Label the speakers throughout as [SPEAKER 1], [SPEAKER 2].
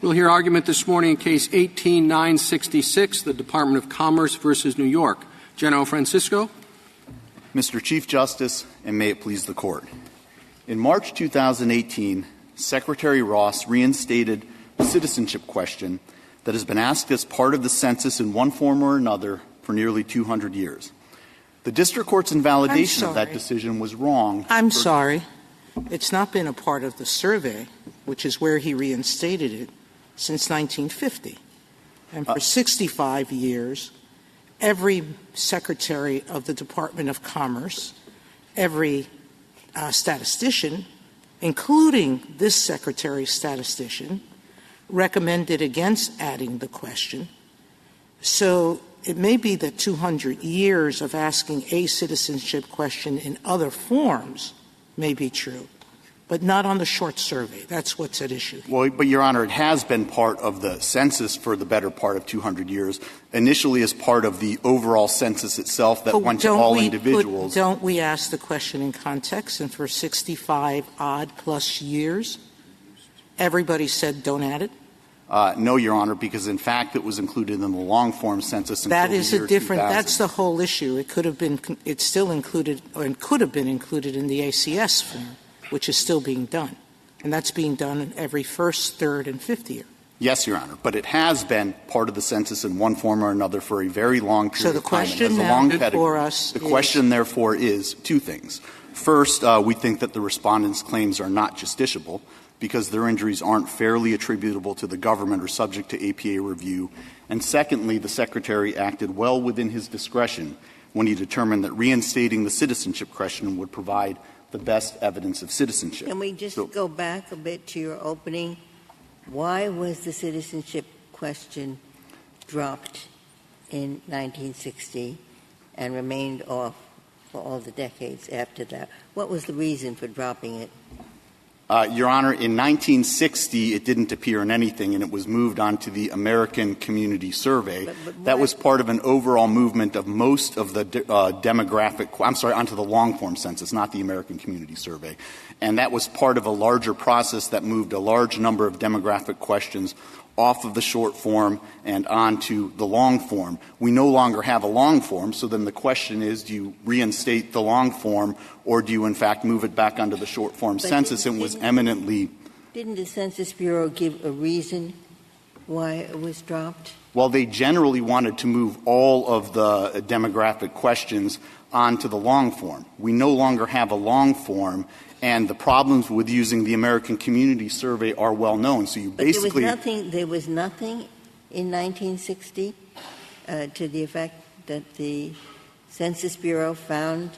[SPEAKER 1] We'll hear argument this morning in Case 18-966, the Department of Commerce versus New York. General Francisco.
[SPEAKER 2] Mr. Chief Justice, and may it please the Court. In March 2018, Secretary Ross reinstated the citizenship question that has been asked as part of the census in one form or another for nearly 200 years. The district court's invalidation of that decision was wrong.
[SPEAKER 3] I'm sorry. It's not been a part of the survey, which is where he reinstated it, since 1950. And for 65 years, every secretary of the Department of Commerce, every statistician, including this secretary's statistician, recommended against adding the question. So it may be that 200 years of asking a citizenship question in other forms may be true, but not on the short survey. That's what's at issue.
[SPEAKER 2] Well, but, Your Honor, it has been part of the census for the better part of 200 years, initially as part of the overall census itself that went to all individuals.
[SPEAKER 3] Don't we ask the question in context? And for 65-odd plus years, everybody said don't add it?
[SPEAKER 2] No, Your Honor, because, in fact, it was included in the long-form census until
[SPEAKER 3] that is
[SPEAKER 2] the year
[SPEAKER 3] a different
[SPEAKER 2] 2000.
[SPEAKER 3] That's the whole issue. It could have been – it's still included – or could have been included in the ACS form, which is still being done. And that's being done every first, third, and fifth year.
[SPEAKER 2] Yes, Your Honor. But it has been part of the census in one form or another for a very long period of time.
[SPEAKER 3] So the question now before us
[SPEAKER 2] The question, therefore, is two things. First, we think that the respondents' claims are not justiciable because their injuries aren't fairly attributable to the government or subject to APA review. And secondly, the Secretary acted well within his discretion when he determined that reinstating the citizenship question would provide the best evidence of citizenship.
[SPEAKER 4] Can we just go back a bit to your opening? Why was the citizenship question dropped in 1960 and remained off for all the decades after that? What was the reason for dropping it?
[SPEAKER 2] Your Honor, in 1960, it didn't appear in anything, and it was moved on to the American Community Survey. But that was part of an overall movement of most of the onto the long-form census, not the American Community Survey. And that was part of a larger process that moved a large number of demographic questions off of the short form and onto the long form. We no longer have a long form, so then the question is, do you reinstate the long form, or do you, in fact, move it back onto the short form census? And was eminently —
[SPEAKER 4] Didn't the Census Bureau give a reason why it was dropped?
[SPEAKER 2] Well, they generally wanted to move all of the demographic questions onto the long form. We no longer have a long form, and the problems with using the American Community Survey are well known. So you basically —
[SPEAKER 4] But there was nothing in 1960 to the effect that the Census Bureau found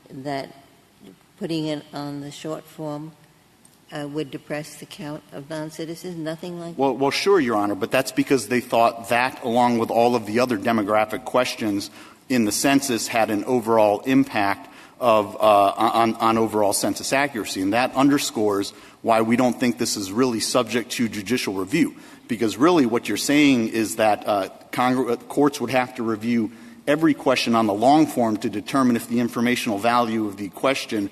[SPEAKER 4] that putting it on the short form would depress the count of non-citizens? Nothing like that?
[SPEAKER 2] Well, sure, Your Honor, but that's because they thought that, along with all of the other demographic questions in the census, had an overall impact on overall census accuracy. And that underscores why we don't think this is really subject to judicial review. Because really what you're saying is that courts would have to review every question on the long form to determine if the informational value of the question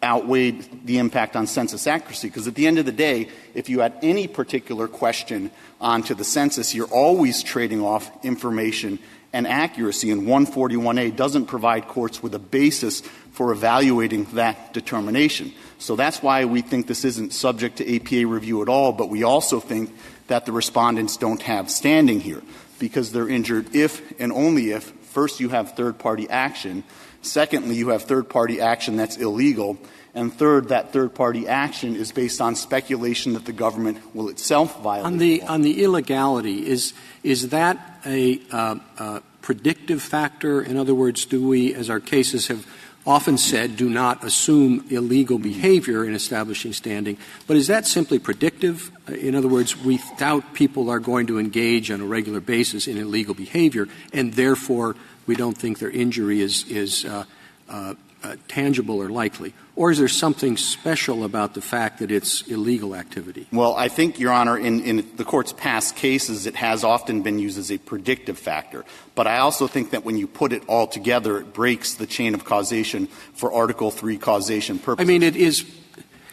[SPEAKER 2] outweighed the impact on census accuracy. Because at the end of the day, if you add any particular question onto the census, you're always trading off information and accuracy, and 141A doesn't provide courts with a basis for evaluating that determination. So that's why we think this isn't subject to APA review at all, but we also think that the respondents don't have standing here because they're injured if and only if, first, you have third-party action, secondly, you have third-party action that's illegal, and third, that third-party action is based on speculation that the government will itself violate.
[SPEAKER 1] On the illegality, is that a predictive factor? In other words, do we, as our cases have often said, do not assume illegal behavior in establishing standing, but is that simply predictive? In other words, we doubt people are going to engage on a regular basis in illegal behavior, and therefore we don't think their injury is tangible or likely? Or is there something special about the fact that it's illegal activity?
[SPEAKER 2] Well, I think, Your Honor, in the Court's past cases, it has often been used as a predictive factor. But I also think that when you put it all together, it breaks the chain of causation for Article III causation purposes.
[SPEAKER 1] I mean, it is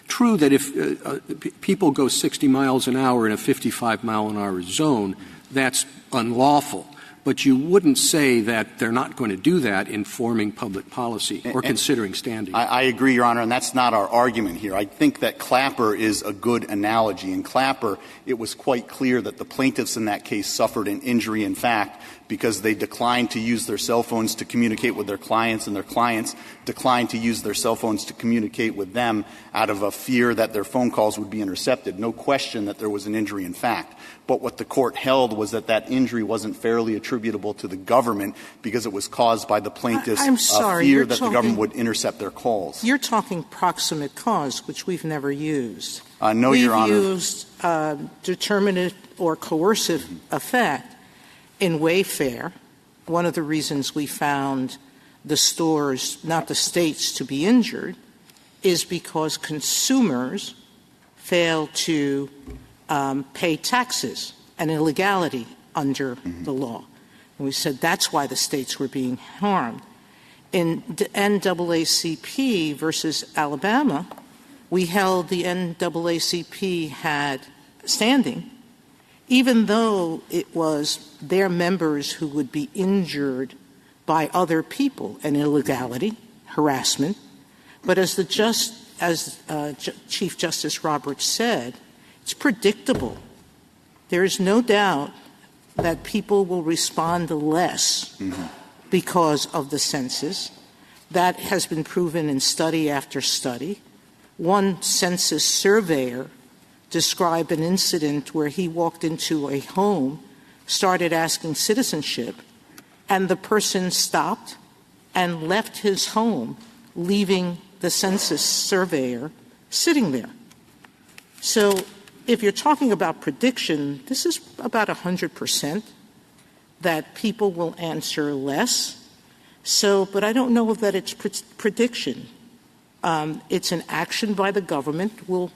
[SPEAKER 1] true that if people go 60 miles an hour in a 55-mile-an-hour zone, that's unlawful. But you wouldn't say that they're not going to do that in forming public policy or considering standing.
[SPEAKER 2] I agree, Your Honor, and that's not our argument here. I think that Clapper is a good analogy. In Clapper, it was quite clear that the plaintiffs in that case suffered an injury in fact because they declined to use their cell phones to communicate with their clients, and their clients declined to use their cell phones to communicate with them out of a fear that their phone calls would be intercepted. No question that there was an injury in fact. But what the court held was that that injury wasn't fairly attributable to the government because it was caused by the plaintiffs' fear that the government would intercept their calls.
[SPEAKER 3] You're talking proximate cause, which we've never used.
[SPEAKER 2] No, Your Honor.
[SPEAKER 3] We've used determinate or coercive effect in Wayfair. One of the reasons we found the stores, not the states, to be injured is because consumers fail to pay taxes, an illegality under the law. And we said that's why the states were being harmed. In the NAACP versus Alabama, we held the NAACP had standing, even though it was their members who would be injured by other people, an illegality, harassment. But as Chief Justice Roberts said, it's predictable. There is no doubt that people will respond less because of the census. That has been proven in study after study. One census surveyor described an incident where he walked into a home, started asking citizenship, and the person stopped and left his home, leaving the census surveyor sitting there. So if you're talking about prediction, this is about 100% that people will answer less. So, but I don't know that it's prediction. It's an action by the government will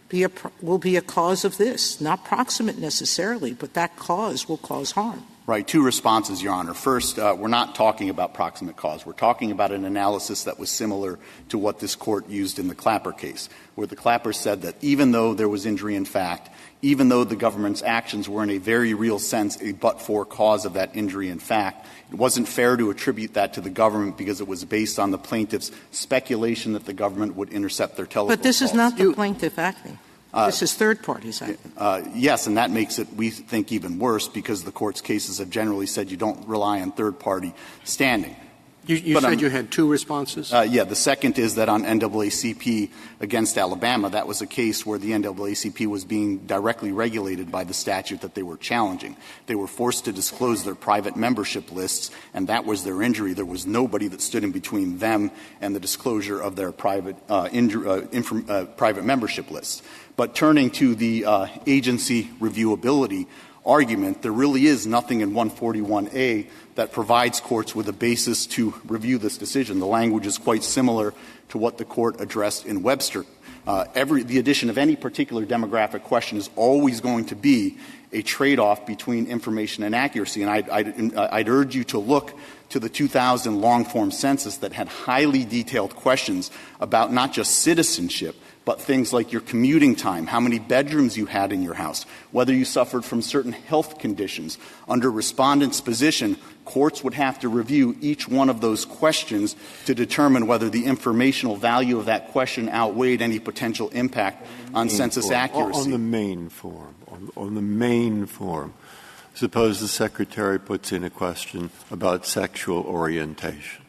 [SPEAKER 3] be a cause of this, not proximate necessarily, but that cause will cause harm.
[SPEAKER 2] Right. Two responses, Your Honor. First, we're not talking about proximate cause. We're talking about an analysis that was similar to what this court used in the Clapper case, where the Clapper said that even though there was injury in fact, even though the government's actions were in a very real sense a but-for cause of that injury in fact, it wasn't fair to attribute that to the government because it was based on the plaintiff's speculation that the government would intercept their telephone
[SPEAKER 3] But this
[SPEAKER 2] calls.
[SPEAKER 3] is not the plaintiff acting. This is third parties acting.
[SPEAKER 2] Yes, and that makes it, we think, even worse because the court's cases have generally said you don't rely on third-party standing.
[SPEAKER 1] You said you had two responses?
[SPEAKER 2] Yeah. The second is that on NAACP against Alabama, that was a case where the NAACP was being directly regulated by the statute that they were challenging. They were forced to disclose their private membership lists, and that was their injury. There was nobody that stood in between them and the disclosure of their private membership lists. But turning to the agency reviewability argument, there really is nothing in 141A that provides courts with a basis to review this decision. The language is quite similar to what the court addressed in Webster. The addition of any particular demographic question is always going to be a trade-off between information and accuracy. And I'd urge you to look to the 2000 long-form census that had highly detailed questions about not just citizenship, but things like your commuting time, how many bedrooms you had in your house, whether you suffered from certain health conditions. Under respondent's position, courts would have to review each one of those questions to determine whether the informational value of that question outweighed any potential impact on census accuracy.
[SPEAKER 5] On the main form, on the main form, suppose the Secretary puts in a question about sexual orientation.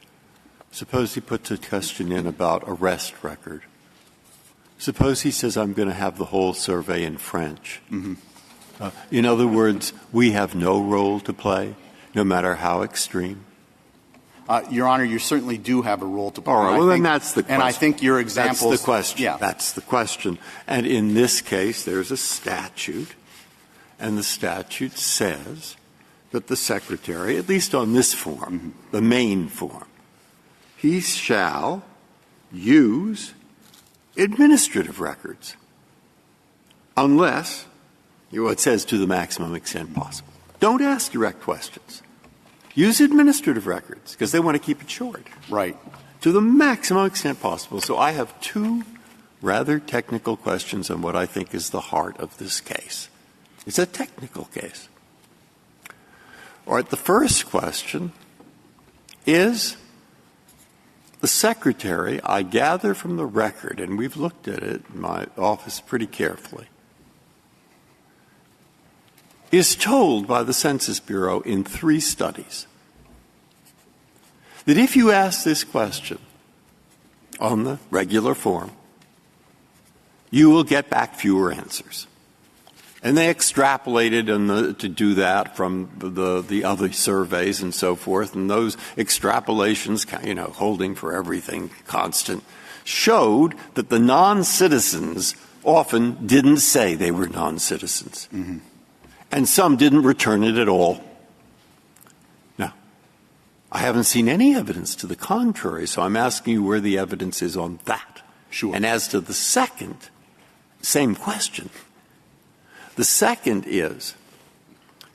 [SPEAKER 5] Suppose he puts a question in about arrest record. Suppose he says, I'm going to have the whole survey in French. In other words, we have no role to play, no matter how extreme.
[SPEAKER 2] Your Honor, you certainly do have a role to play.
[SPEAKER 5] All right, well, then that's the question.
[SPEAKER 2] And I think your examples —
[SPEAKER 5] That's the question.
[SPEAKER 2] Yeah.
[SPEAKER 5] That's the question. And in this case, there's a statute, and the statute says that the Secretary, at least on this form, the main form, he shall use administrative records unless, it says to the maximum extent possible. Don't ask direct questions. Use administrative records because they want to keep it short.
[SPEAKER 2] Right.
[SPEAKER 5] To the maximum extent possible. So I have two rather technical questions on what I think is the heart of this case. It's a technical case. All right, the first question is the Secretary, I gather from the record, and we've looked at it in my office pretty carefully, is told by the Census Bureau in 3 studies that if you ask this question on the regular form, you will get back fewer answers. And they extrapolated to do that from the other surveys and so forth, and those extrapolations, holding for everything constant, showed that the non-citizens often didn't say they were non-citizens. Mm-hmm. And some didn't return it at all. Now, I haven't seen any evidence to the contrary, so I'm asking you where the evidence is on that.
[SPEAKER 2] Sure.
[SPEAKER 5] And as to the second, same question. The second is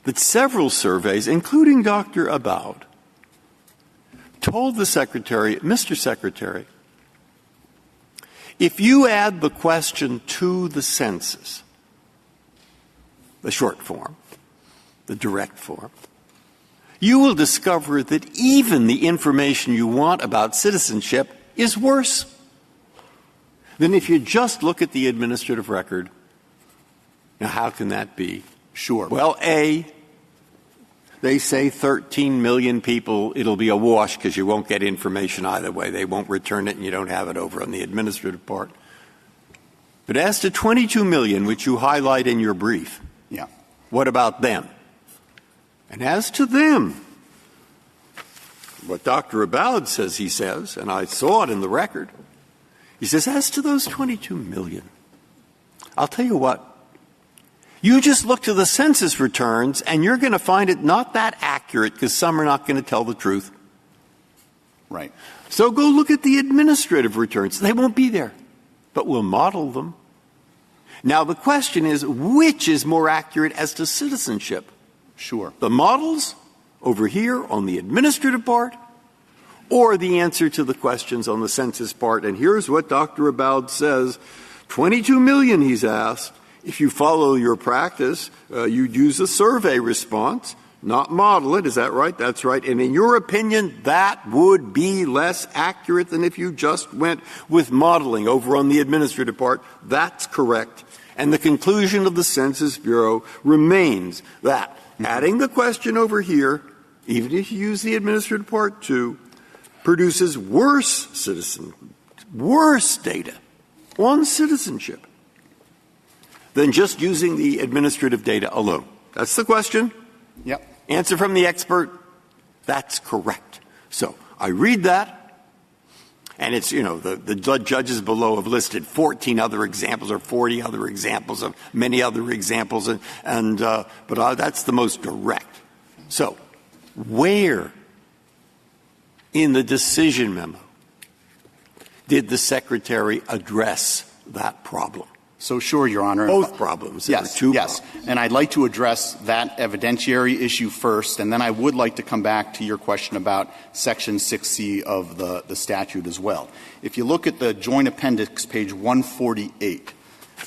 [SPEAKER 5] that several surveys, including Dr. Abowd, told the Secretary, Mr. Secretary, if you add the question to the census, the short form, the direct form, you will discover that even the information you want about citizenship is worse than if you just look at the administrative record. Now, how can that be?
[SPEAKER 2] Sure.
[SPEAKER 5] Well, A, they say 13 million people, it'll be a wash because you won't get information either way. They won't return it and you don't have it over on the administrative part. But as to 22 million, which you highlight in your brief,
[SPEAKER 2] yeah,
[SPEAKER 5] what about them? And as to them, what Dr. Abowd says he says, and I saw it in the record, he says, as to those 22 million, I'll tell you what, you just look to the census returns and you're going to find it not that accurate because some are not going to tell the truth.
[SPEAKER 2] Right.
[SPEAKER 5] So go look at the administrative returns. They won't be there, but we'll model them. Now, the question is, which is more accurate as to citizenship?
[SPEAKER 2] Sure.
[SPEAKER 5] The models over here on the administrative part or the answer to the questions on the census part? And here's what Dr. Abowd says. 22 million, he's asked. If you follow your practice, you'd use a survey response, not model it. Is that right? That's right. And in your opinion, that would be less accurate than if you just went with modeling over on the administrative part. That's correct. And the conclusion of the Census Bureau remains that adding the question over here, even if you use the administrative part too, produces worse data on citizenship than just using the administrative data alone. That's the question.
[SPEAKER 2] Yep.
[SPEAKER 5] Answer from the expert, that's correct. So I read that, and it's, the judges below have listed 14 other examples or 40 other examples of many other examples, but that's the most direct. So where in the decision memo did the Secretary address that problem?
[SPEAKER 2] So sure, Your Honor.
[SPEAKER 5] Both problems.
[SPEAKER 2] Yes,
[SPEAKER 5] yes.
[SPEAKER 2] And I'd like to address that evidentiary issue first, and then I would like to come back to your question about Section 6C of the statute as well. If you look at the Joint Appendix, page 148,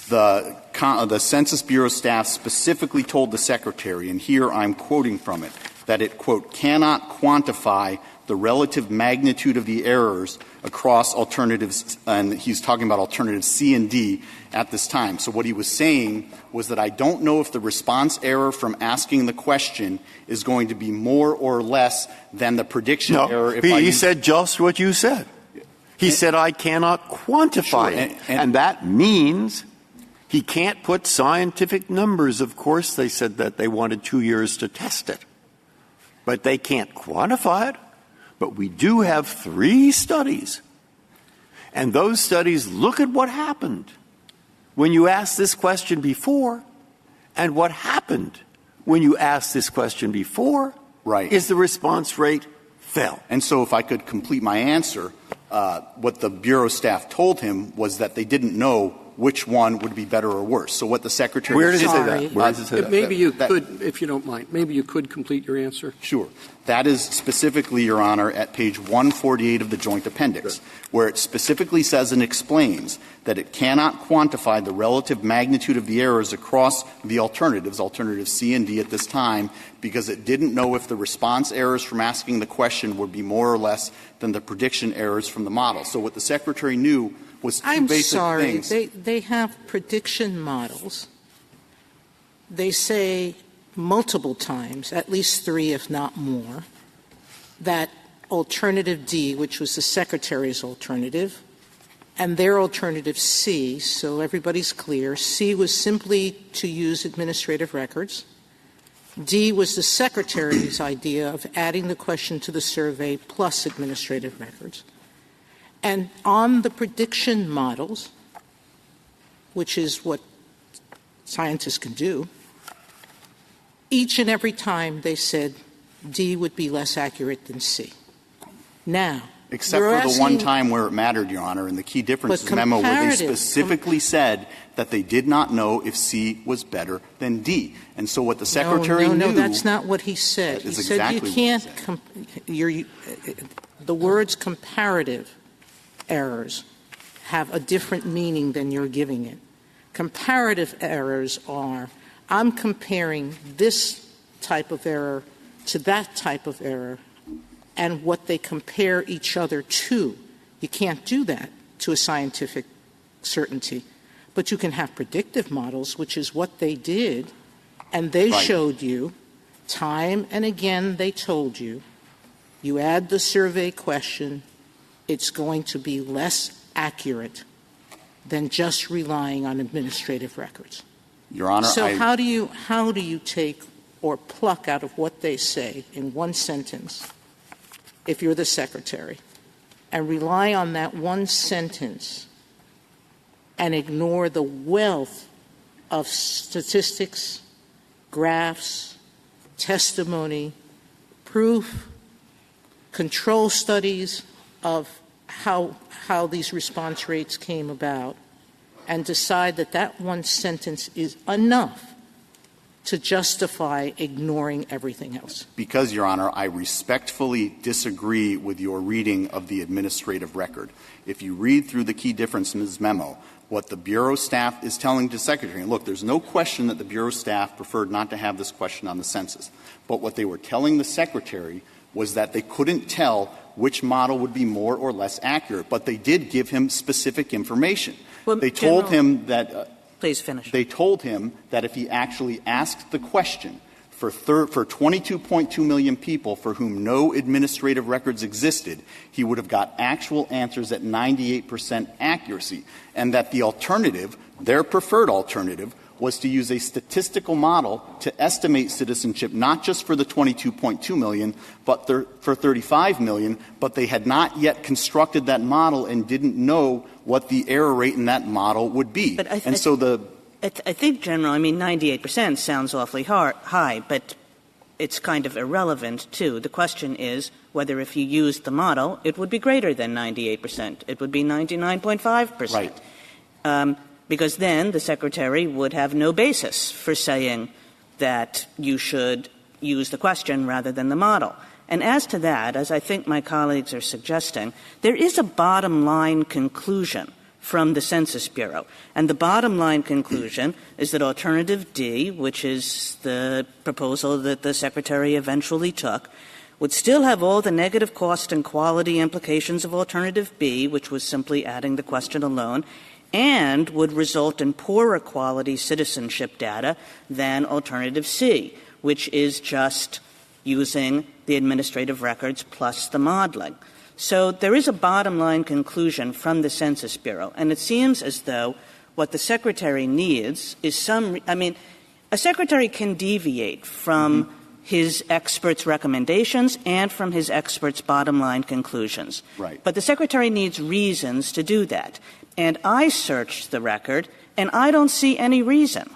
[SPEAKER 2] the Census Bureau staff specifically told the Secretary, and here I'm quoting from it, that it, quote, cannot quantify the relative magnitude of the errors across alternatives, and he's talking about alternatives C and D at this time. So what he was saying was that I don't know if the response error from asking the question is going to be more or less than the prediction error.
[SPEAKER 5] He said just what you said. He said I cannot quantify it. And that means he can't put scientific numbers. Of course, they said that they wanted 2 years to test it. But they can't quantify it. But we do have 3 studies. And those studies look at what happened when you asked this question before, and what happened when you asked this question before is the response rate fell.
[SPEAKER 2] And so if I could complete my answer, what the Bureau staff told him was that they didn't know which one would be better or worse. So what the Secretary
[SPEAKER 5] Where does it say
[SPEAKER 3] Sorry.
[SPEAKER 5] that? Where does it say that?
[SPEAKER 1] Maybe you could, if you don't mind, maybe you could complete your answer.
[SPEAKER 2] Sure. That is specifically, Your Honor, at page 148 of the Joint Appendix, where it specifically says and explains that it cannot quantify the relative magnitude of the errors across the alternatives, alternatives C and D at this time, because it didn't know if the response errors from asking the question would be more or less than the prediction errors from the model. So what the Secretary knew was two basic things.
[SPEAKER 3] They have prediction models. They say multiple times, at least 3 if not more, that alternative D, which was the Secretary's alternative, and their alternative C, so everybody's clear, C was simply to use administrative records. D was the Secretary's idea of adding the question to the survey plus administrative records. And on the prediction models, which is what scientists can do, each and every time they said D would be less accurate than C. Now,
[SPEAKER 2] except for the one time where it mattered, Your Honor, in the key differences memo where they specifically said that they did not know if C was better than D. And so what the Secretary knew...
[SPEAKER 3] No, that's not what he said. He said
[SPEAKER 2] exactly
[SPEAKER 3] you can't... the words comparative errors have a different meaning than you're giving it. Comparative errors are, I'm comparing this type of error to that type of error and what they compare each other to. You can't do that to a scientific certainty. But you can have predictive models, which is what they did, and they showed you, time and again they told you, you add the survey question, it's going to be less accurate than just relying on administrative records.
[SPEAKER 2] Your Honor,
[SPEAKER 3] so how do you take or pluck out of what they say in one sentence, if you're the Secretary, and rely on that one sentence and ignore the wealth of statistics, graphs, testimony, proof, control studies of how these response rates came about, and decide that that one sentence is enough to justify ignoring everything else?
[SPEAKER 2] Because, Your Honor, I respectfully disagree with your reading of the administrative record. If you read through the key differences memo, what the Bureau staff is telling the Secretary, and look, there's no question that the Bureau staff preferred not to have this question on the census, but what they were telling the Secretary was that they couldn't tell which model would be more or less accurate, but they did give him specific information.
[SPEAKER 6] Well,
[SPEAKER 2] they told him that
[SPEAKER 6] please finish.
[SPEAKER 2] They told him that if he actually asked the question for 22.2 million people for whom no administrative records existed, he would have got actual answers at 98% accuracy, and that the alternative, their preferred alternative, was to use a statistical model to estimate citizenship not just for the 22.2 million, but for 35 million, but they had not yet constructed that model and didn't know what the error rate in that model would be.
[SPEAKER 6] But I think, General, 98% sounds awfully high, but it's kind of irrelevant, too. The question is whether if you used the model, it would be greater than 98%. It would be 99.5%.
[SPEAKER 2] Right.
[SPEAKER 6] Because then the Secretary would have no basis for saying that you should use the question rather than the model. And as to that, as I think my colleagues are suggesting, there is a bottom-line conclusion from the Census Bureau. And the bottom-line conclusion is that Alternative D, which is the proposal that the Secretary eventually took, would still have all the negative cost and quality implications of Alternative B, which was simply adding the question alone, and would result in poorer quality citizenship data than Alternative C, which is just using the administrative records plus the modeling. So there is a bottom-line conclusion from the Census Bureau, and it seems as though what the Secretary needs is a Secretary can deviate from his experts' recommendations and from his experts' bottom-line conclusions.
[SPEAKER 2] Right.
[SPEAKER 6] But the Secretary needs reasons to do that. And I searched the record, and I don't see any reason.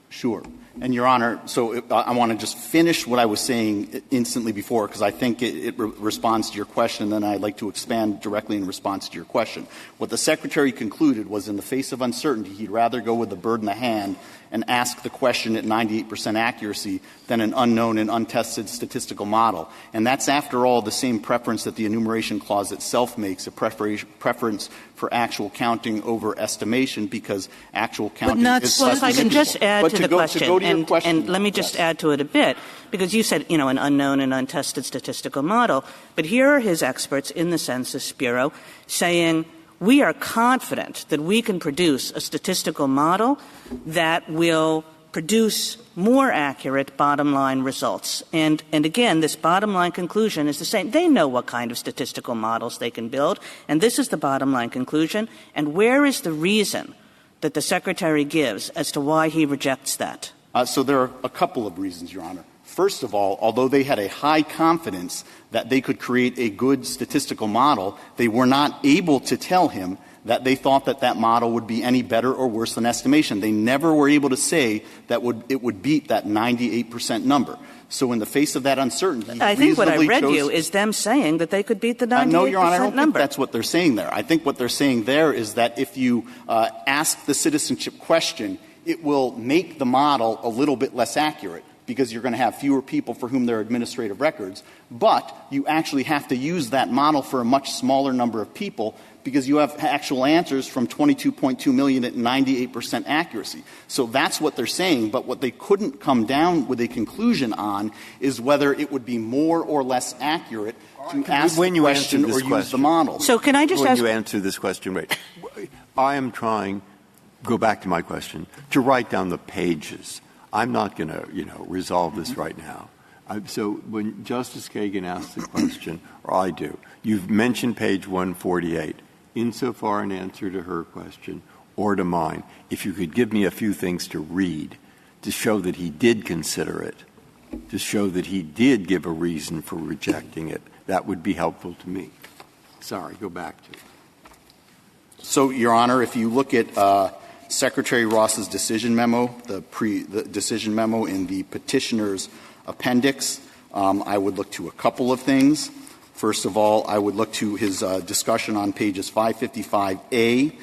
[SPEAKER 2] Sure. And, Your Honor, so I want to just finish what I was saying instantly before, because I think it responds to your question, and then I'd like to expand directly in response to your question. What the Secretary concluded was, in the face of uncertainty, he'd rather go with the bird in the hand and ask the question at 98% accuracy than an unknown and untested statistical model. And that's, after all, the same preference that the enumeration clause itself makes, a preference for actual counting over estimation, because actual counting is
[SPEAKER 6] Well, if I can just add to the
[SPEAKER 2] question,
[SPEAKER 6] and let me just add to it a bit, because you said, an unknown and untested statistical model, but here are his experts in the Census Bureau saying, we are confident that we can produce a statistical model that will produce more accurate bottom-line results. And again, this bottom-line conclusion is the same. They know what kind of statistical models they can build, and this is the bottom-line conclusion. And where is the reason that the Secretary gives as to why he rejects that?
[SPEAKER 2] So there are a couple of reasons, Your Honor. First of all, although they had a high confidence that they could create a good statistical model, they were not able to tell him that they thought that that model would be any better or worse than estimation. They never were able to say that it would beat that 98% number. So in the face of that uncertainty,
[SPEAKER 6] I think what I read you is them saying that they could beat the 98% number.
[SPEAKER 2] No, Your Honor, I don't think that's what they're saying there. I think what they're saying there is that if you ask the citizenship question, it will make the model a little bit less accurate, because you're going to have fewer people for whom there are administrative records, but you actually have to use that model for a much smaller number of people, because you have actual answers from 22.2 million at 98% accuracy. So that's what they're saying, but what they couldn't come down with a conclusion on is whether it would be more or less accurate to ask the question or use the model.
[SPEAKER 6] So can I just ask...
[SPEAKER 5] When you answer this question, right, I am trying, go back to my question, to write down the pages. I'm not going to, resolve this right now. So when Justice Kagan asks the question, or I do, you've mentioned page 148, insofar in answer to her question or to mine. If you could give me a few things to read to show that he did consider it, to show that he did give a reason for rejecting it, that would be helpful to me. Sorry, go back to it.
[SPEAKER 2] So, Your Honor, if you look at Secretary Ross's decision memo, the decision memo in the petitioner's appendix, I would look to a couple of things. First of all, I would look to his discussion on pages 555A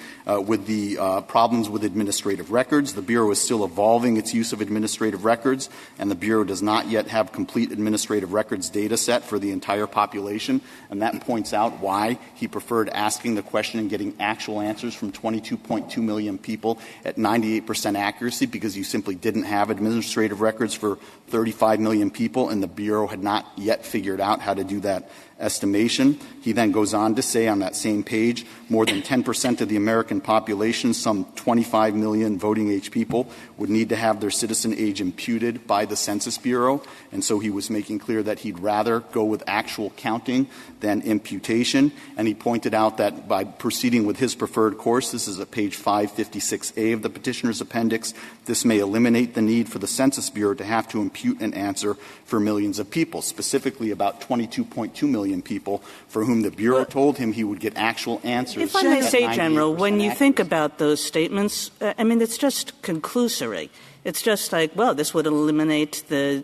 [SPEAKER 2] with the problems with administrative records. The Bureau is still evolving its use of administrative records, and the Bureau does not yet have complete administrative records data set for the entire population, and that points out why he preferred asking the question and getting actual answers from 22.2 million people at 98% accuracy, because you simply didn't have administrative records for 35 million people, and the Bureau had not yet figured out how to do that estimation. He then goes on to say on that same page, more than 10% of the American population, some 25 million voting-age people, would need to have their citizen age imputed by the Census Bureau. And so he was making clear that he'd rather go with actual counting than imputation. And he pointed out that by proceeding with his preferred course, this is at page 556A of the petitioner's appendix, this may eliminate the need for the Census Bureau to have to impute an answer for millions of people, specifically about 22.2 million people for whom the Bureau told him he would get actual answers.
[SPEAKER 6] If I may say, General, when you think about those statements, it's just conclusory. It's just like, well, this would eliminate the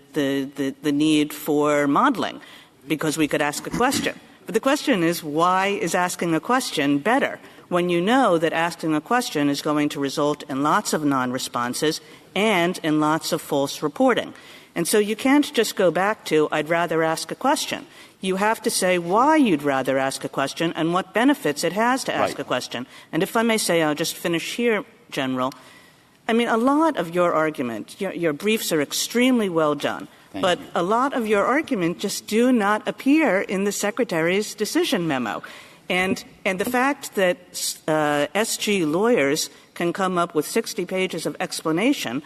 [SPEAKER 6] need for modeling because we could ask a question. But the question is, why is asking a question better when you know that asking a question is going to result in lots of non-responses and in lots of false reporting? And so you can't just go back to, I'd rather ask a question. You have to say why you'd rather ask a question and what benefits it has to ask a question. And if I may say, I'll just finish here, General. A lot of your argument, your briefs are extremely well done, but a lot of your argument just do not appear in the Secretary's decision memo. And the fact that SG lawyers can come up with 60 pages of explanation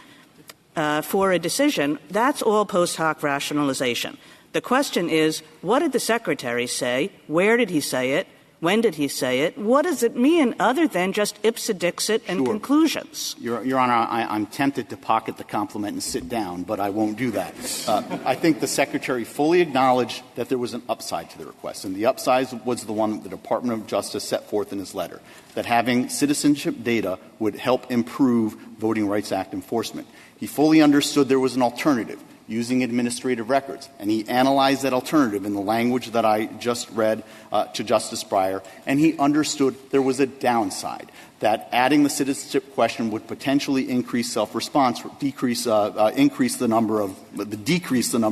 [SPEAKER 6] for a decision, that's all post hoc rationalization. The question is, what did the Secretary say? Where did he say it? When did he say it? What does it mean other than just ipsa dixit and conclusions?
[SPEAKER 2] Your Honor, I'm tempted to pocket the compliment and sit down, but I won't do that. I think the Secretary fully acknowledged that there was an upside to the request, and the upside was the one that the Department of Justice set forth in his letter, that having citizenship data would help improve Voting Rights Act enforcement. He fully understood there was an alternative, using administrative records. And he analyzed that alternative in the language that I just read to Justice Breyer, and he understood there was a downside, that adding the citizenship question would potentially increase self-response, decrease the number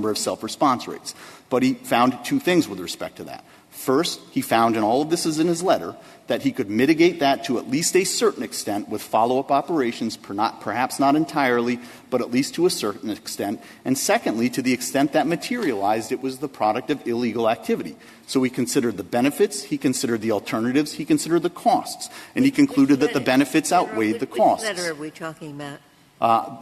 [SPEAKER 2] of self-response rates. But he found two things with respect to that. First, he found, and all of this is in his letter, that he could mitigate that to at least a certain extent with follow-up operations, perhaps not entirely, but at least to a certain extent. And secondly, to the extent that materialized, it was the product of illegal activity. So he considered the benefits, he considered the alternatives, he considered the costs, and he concluded that the benefits outweighed the costs.
[SPEAKER 4] Which letter are we talking about?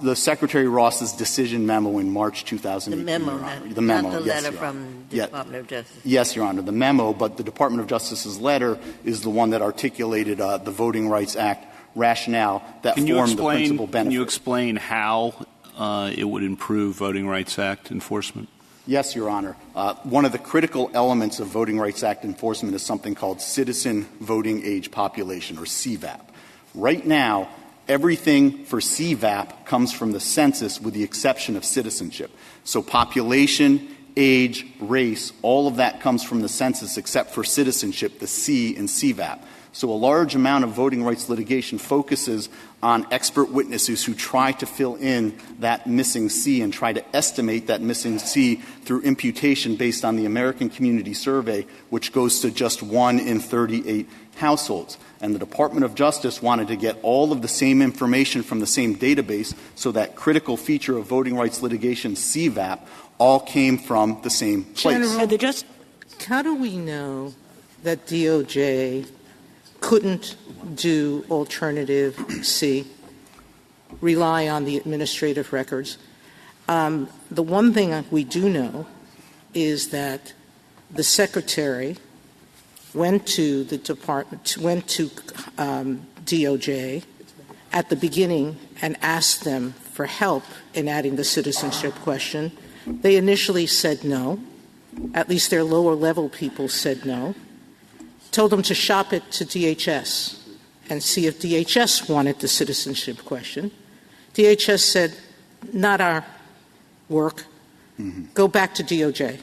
[SPEAKER 2] The Secretary Ross's decision memo in March 2018.
[SPEAKER 4] The memo,
[SPEAKER 2] not
[SPEAKER 4] the
[SPEAKER 2] yes,
[SPEAKER 4] letter from the Department of Justice.
[SPEAKER 2] Yes, Your Honor, the memo, but the Department of Justice's letter is the one that articulated the Voting Rights Act rationale that formed the principal benefit.
[SPEAKER 7] Can you explain how it would improve Voting Rights Act enforcement?
[SPEAKER 2] Yes, Your Honor. One of the critical elements of Voting Rights Act enforcement is something called Citizen Voting Age Population, or CVAP. Right now, everything for CVAP comes from the census with the exception of citizenship. So population, age, race, all of that comes from the census except for citizenship, the C in CVAP. So a large amount of voting rights litigation focuses on expert witnesses who try to fill in that missing C and try to estimate that missing C through imputation based on the American Community Survey, which goes to just 1 in 38 households. And the Department of Justice wanted to get all of the same information from the same database so that critical feature of voting rights litigation, CVAP, all came from the same place.
[SPEAKER 3] General, how do we know that DOJ couldn't do alternative C, rely on the administrative records? The one thing we do know is that the Secretary went to the department, went to DOJ at the beginning and asked them for help in adding the citizenship question. They initially said no. At least their lower level people said no. Told them to shop it to DHS and see if DHS wanted the citizenship question. DHS said, not our work. Go back to DOJ.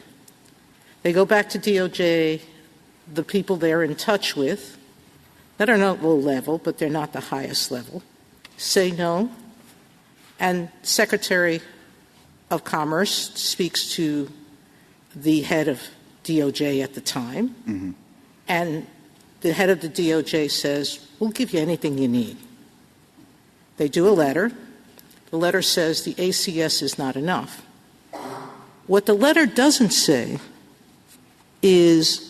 [SPEAKER 3] They go back to DOJ. The people they're in touch with, that are not low level, but they're not the highest level, say no. And Secretary of Commerce speaks to the head of DOJ at the time, and the head of the DOJ says, we'll give you anything you need. They do a letter. The letter says the ACS is not enough. What the letter doesn't say is,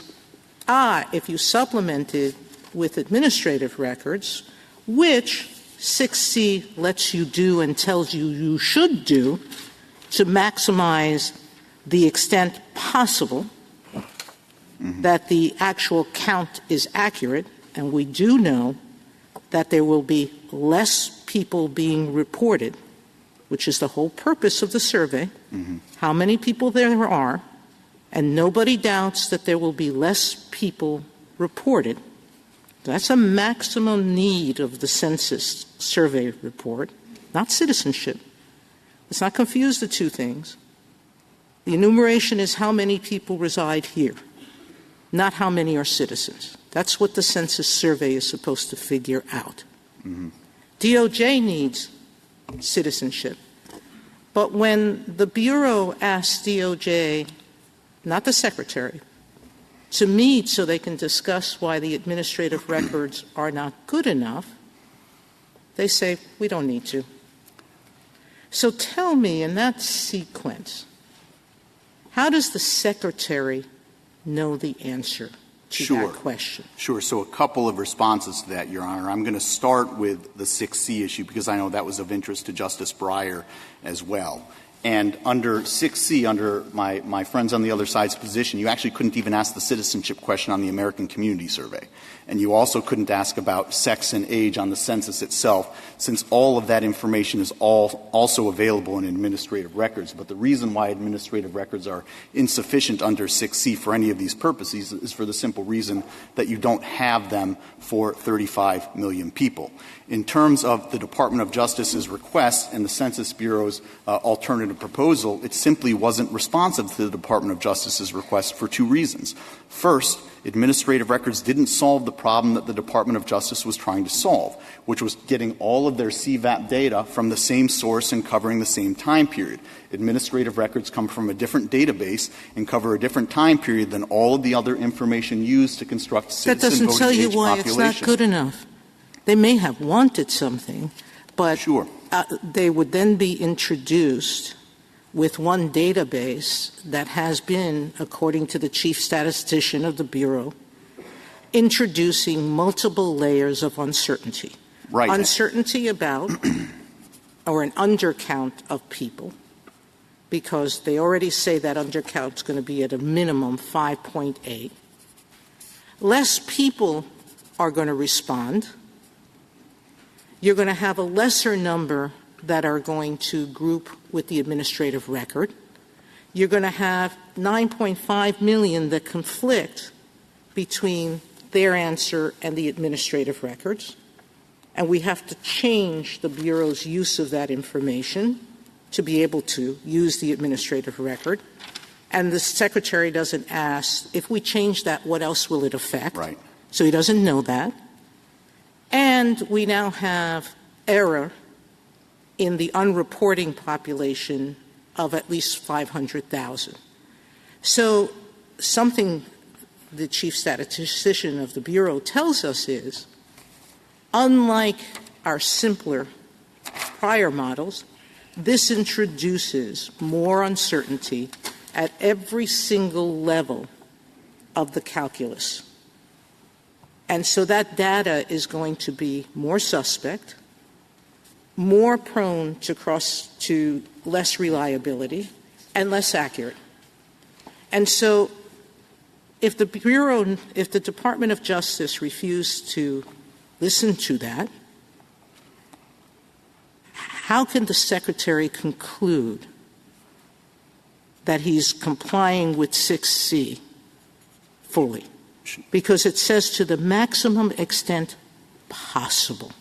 [SPEAKER 3] if you supplement it with administrative records, which 6C lets you do and tells you you should do to maximize the extent possible that the actual count is accurate, and we do know that there will be less people being reported, which is the whole purpose of the survey, how many people there are, and nobody doubts that there will be less people reported. That's a maximum need of the Census survey report, not citizenship. Let's not confuse the two things. The enumeration is how many people reside here, not how many are citizens. That's what the Census survey is supposed to figure out. DOJ needs citizenship. But when the Bureau asks DOJ, not the Secretary, to meet so they can discuss why the administrative records are not good enough, they say, we don't need to. So tell me, in that sequence, how does the Secretary know the answer to that question?
[SPEAKER 2] Sure. So a couple of responses to that, Your Honor. I'm going to start with the 6C issue because I know that was of interest to Justice Breyer as well. And under 6C, under my friends on the other side's position, you actually couldn't even ask the citizenship question on the American Community Survey. And you also couldn't ask about sex and age on the census itself, since all of that information is also available in administrative records. But the reason why administrative records are insufficient under 6C for any of these purposes is for the simple reason that you don't have them for 35 million people. In terms of the Department of Justice's request and the Census Bureau's alternative proposal, it simply wasn't responsive to the Department of Justice's request for two reasons. First, administrative records didn't solve the problem that the Department of Justice was trying to solve, which was getting all of their CVAP data from the same source and covering the same time period. Administrative records come from a different database and cover a different time period than all of the other information used to construct citizen voting age population.
[SPEAKER 3] That doesn't tell you why it's not good enough. They may have wanted something, but
[SPEAKER 2] sure.
[SPEAKER 3] They would then be introduced with one database that has been, according to the chief statistician of the Bureau, introducing multiple layers of uncertainty.
[SPEAKER 2] Right.
[SPEAKER 3] Uncertainty about or an undercount of people, because they already say that undercount is going to be at a minimum 5.8. Less people are going to respond. You're going to have a lesser number that are going to group with the administrative record. You're going to have 9.5 million that conflict between their answer and the administrative records. And we have to change the Bureau's use of that information to be able to use the administrative record. And the Secretary doesn't ask, if we change that, what else will it affect?
[SPEAKER 2] Right.
[SPEAKER 3] So he doesn't know that. And we now have error in the unreporting population of at least 500,000. So something the chief statistician of the Bureau tells us is, unlike our simpler prior models, this introduces more uncertainty at every single level of the calculus. And so that data is going to be more suspect, more prone to less reliability, and less accurate. And so if the Department of Justice refused to listen to that, how can the Secretary conclude that he's complying with 6C fully? Because it says to the maximum extent possible.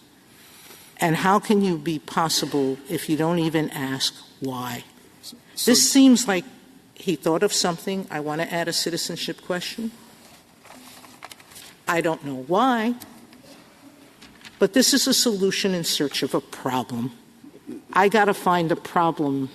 [SPEAKER 3] And how can you be possible if you don't even ask why? This seems like he thought of something. I want to add a citizenship question. I don't know why, but this is a solution in search of a problem. I got to find a problem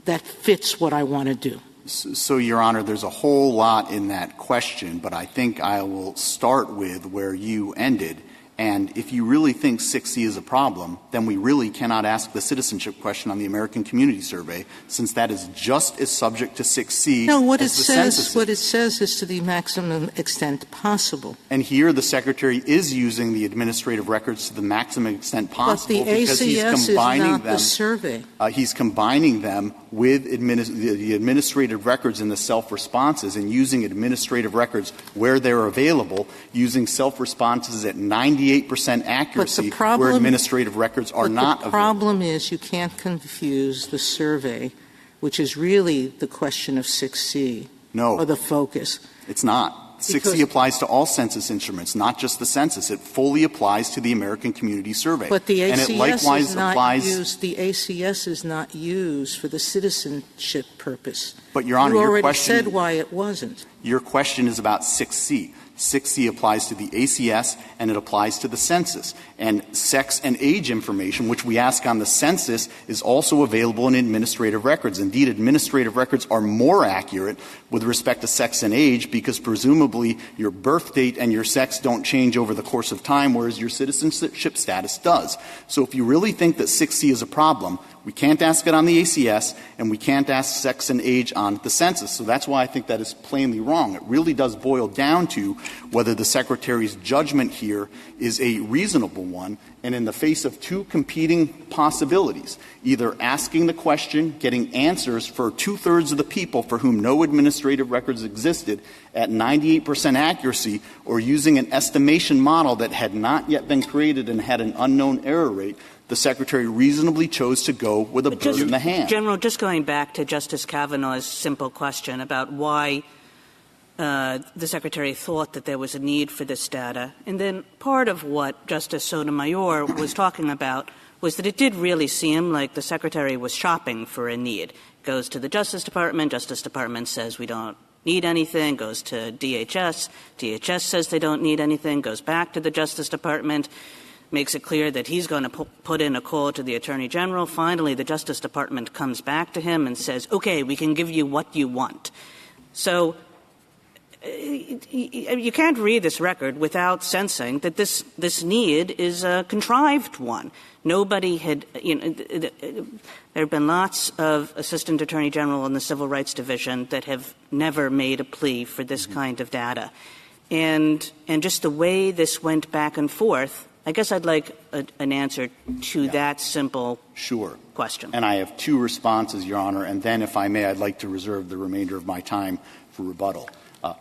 [SPEAKER 3] that fits what I want to do.
[SPEAKER 2] So, Your Honor, there's a whole lot in that question, but I think I will start with where you ended. And if you really think 6C is a problem, then we really cannot ask the citizenship question on the American Community Survey, since that is just as subject to 6C as the census.
[SPEAKER 3] What it says is to the maximum extent possible.
[SPEAKER 2] And here the Secretary is using the administrative records to the maximum extent possible.
[SPEAKER 3] But the ACS is not the survey.
[SPEAKER 2] He's combining them with the administrative records and the self-responses, and using administrative records where they're available, using self-responses at 98% accuracy where administrative records are not available.
[SPEAKER 3] The problem is you can't confuse the survey, which is really the question of 6C.
[SPEAKER 2] No.
[SPEAKER 3] Or the focus.
[SPEAKER 2] It's not. 6C applies to all census instruments, not just the census. It fully applies to the American Community Survey.
[SPEAKER 3] But the ACS
[SPEAKER 2] and it likewise
[SPEAKER 3] is not
[SPEAKER 2] applies.
[SPEAKER 3] Used. The ACS is not used for the citizenship purpose.
[SPEAKER 2] But, Your Honor,
[SPEAKER 3] you
[SPEAKER 2] your
[SPEAKER 3] already
[SPEAKER 2] question,
[SPEAKER 3] said why it wasn't.
[SPEAKER 2] Your question is about 6C. 6C applies to the ACS and it applies to the census. And sex and age information, which we ask on the census, is also available in administrative records. Indeed, administrative records are more accurate with respect to sex and age because presumably your birth date and your sex don't change over the course of time, whereas your citizenship status does. So if you really think that 6C is a problem, We can't ask it on the ACS, and we can't ask sex and age on the census. So that's why I think that is plainly wrong. It really does boil down to whether the Secretary's judgment here is a reasonable one, and in the face of two competing possibilities, either asking the question, getting answers for 2/3 of the people for whom no administrative records existed at 98% accuracy, or using an estimation model that had not yet been created and had an unknown error rate, the Secretary reasonably chose to go with a bird in the hand.
[SPEAKER 6] General, just going back to Justice Kavanaugh's simple question about why the Secretary thought that there was a need for this data, and then part of what Justice Sotomayor was talking about was that it did really seem like the Secretary was shopping for a need. Goes to the Justice Department says we don't need anything, goes to DHS says they don't need anything, goes back to the Justice Department, makes it clear that he's going to put in a call to the Attorney General. Finally, the Justice Department comes back to him and says, okay, we can give you what you want. So you can't read this record without sensing that this need is a contrived one. Nobody had, there have been lots of Assistant Attorney General in the Civil Rights Division that have never made a plea for this kind of data. And just the way this went back and forth, I guess I'd like an answer to that simple question.
[SPEAKER 2] And I have two responses, Your Honor, and then, if I may, I'd like to reserve the remainder of my time for rebuttal.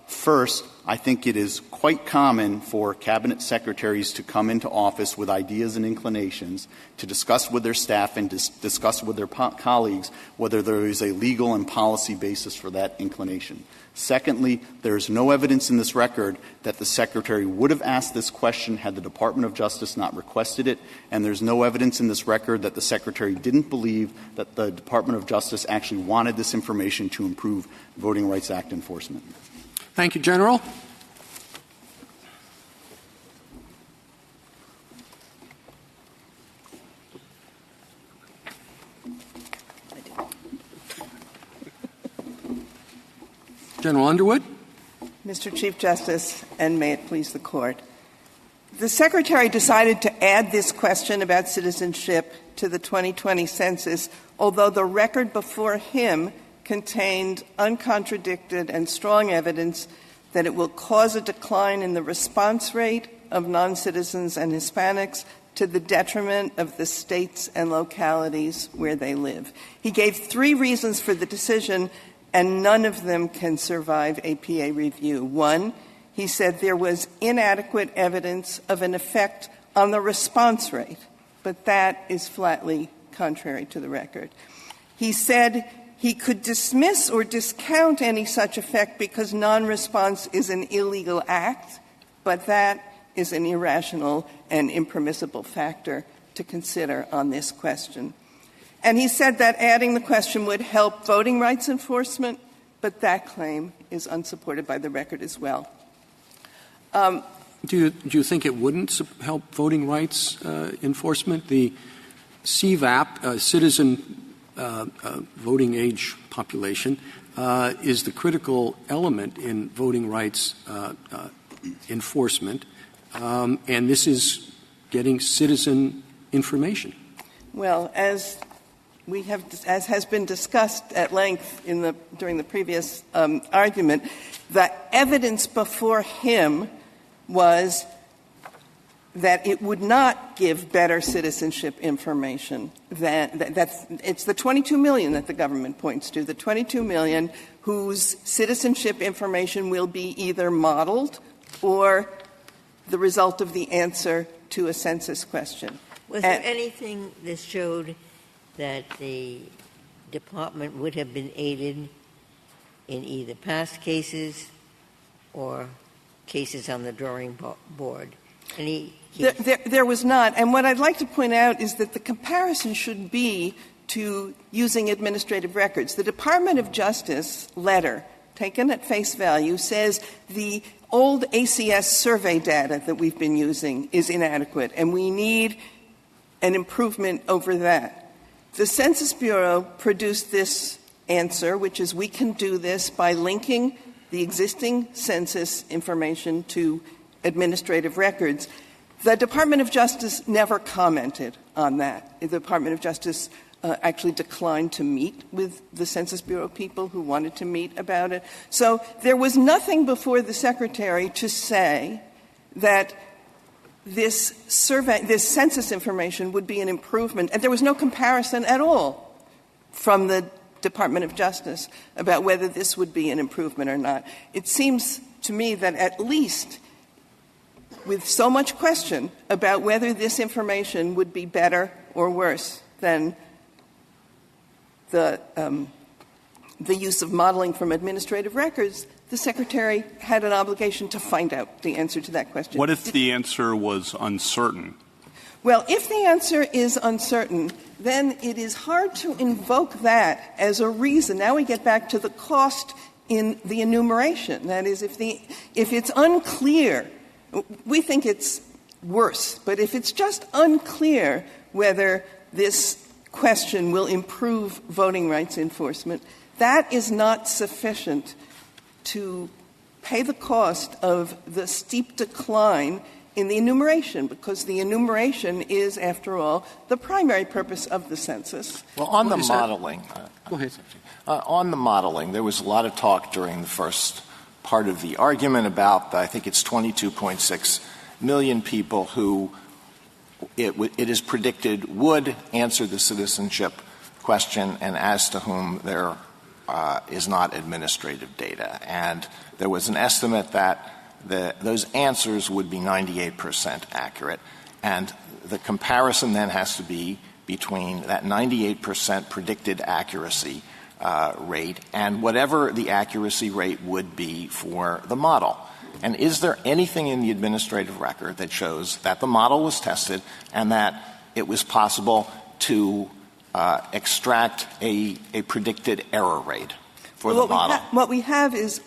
[SPEAKER 2] First, I think it is quite common for cabinet secretaries to come into office with ideas and inclinations to discuss with their staff and discuss with their colleagues whether there is a legal and policy basis for that inclination. Secondly, there is no evidence in this record that the Secretary would have asked this question had the Department of Justice not requested it, and there's no evidence in this record that the Secretary didn't believe that the Department of Justice actually wanted this information to improve Voting Rights Act enforcement.
[SPEAKER 1] Thank you, General. General Underwood.
[SPEAKER 8] Mr. Chief Justice, and may it please the Court. The Secretary decided to add this question about citizenship to the 2020 census, although the record before him contained uncontradicted and strong evidence that it will cause a decline in the response rate of non-citizens and Hispanics to the detriment of the states and localities where they live. He gave 3 reasons for the decision, and none of them can survive APA review. 1, he said there was inadequate evidence of an effect on the response rate, but that is flatly contrary to the record. He said he could dismiss or discount any such effect because non-response is an illegal act, but that is an irrational and impermissible factor to consider on this question. And he said that adding the question would help voting rights enforcement, but that claim is unsupported by the record as well.
[SPEAKER 1] Do you think it wouldn't help voting rights enforcement? The CVAP, citizen voting age population, is the critical element in voting rights enforcement, and this is getting citizen information.
[SPEAKER 8] Well, as has been discussed at length during the previous argument, the evidence before him was that it would not give better citizenship information. It's the 22 million that the government points to, the 22 million whose citizenship information will be either modeled or the result of the answer to a census question.
[SPEAKER 4] Was there anything that showed that the department would have been aided in either past cases or cases on the drawing board?
[SPEAKER 8] There was not. And what I'd like to point out is that the comparison should be to using administrative records. The Department of Justice letter, taken at face value, says the old ACS survey data that we've been using is inadequate, and we need an improvement over that. The Census Bureau produced this answer, which is we can do this by linking the existing census information to administrative records. The Department of Justice never commented on that. The Department of Justice actually declined to meet with the Census Bureau people who wanted to meet about it. So there was nothing before the Secretary to say that this census information would be an improvement, and there was no comparison at all from the Department of Justice about whether this would be an improvement or not. It seems to me that at least with so much question about whether this information would be better or worse than the use of modeling from administrative records, the Secretary had an obligation to find out the answer to that question.
[SPEAKER 7] What if the answer was uncertain?
[SPEAKER 8] Well, if the answer is uncertain, then it is hard to invoke that as a reason. Now we get back to the cost in the enumeration. That is, if it's unclear, we think it's worse, but if it's just unclear whether this question will improve voting rights enforcement, that is not sufficient to pay the cost of the steep decline in the enumeration, because the enumeration is, after all, the primary purpose of the census.
[SPEAKER 9] Well, on the modeling,
[SPEAKER 1] Go ahead.
[SPEAKER 9] On the modeling, there was a lot of talk during the first part of the argument about, I think it's 22.6 million people who it is predicted would answer the citizenship question, and as to whom there is not administrative data. And there was an estimate that those answers would be 98% accurate. And the comparison then has to be between that 98% predicted accuracy rate and whatever the accuracy rate would be for the model. And is there anything in the administrative record that shows that the model was tested and that it was possible to extract a predicted error rate for the model?
[SPEAKER 8] What we have is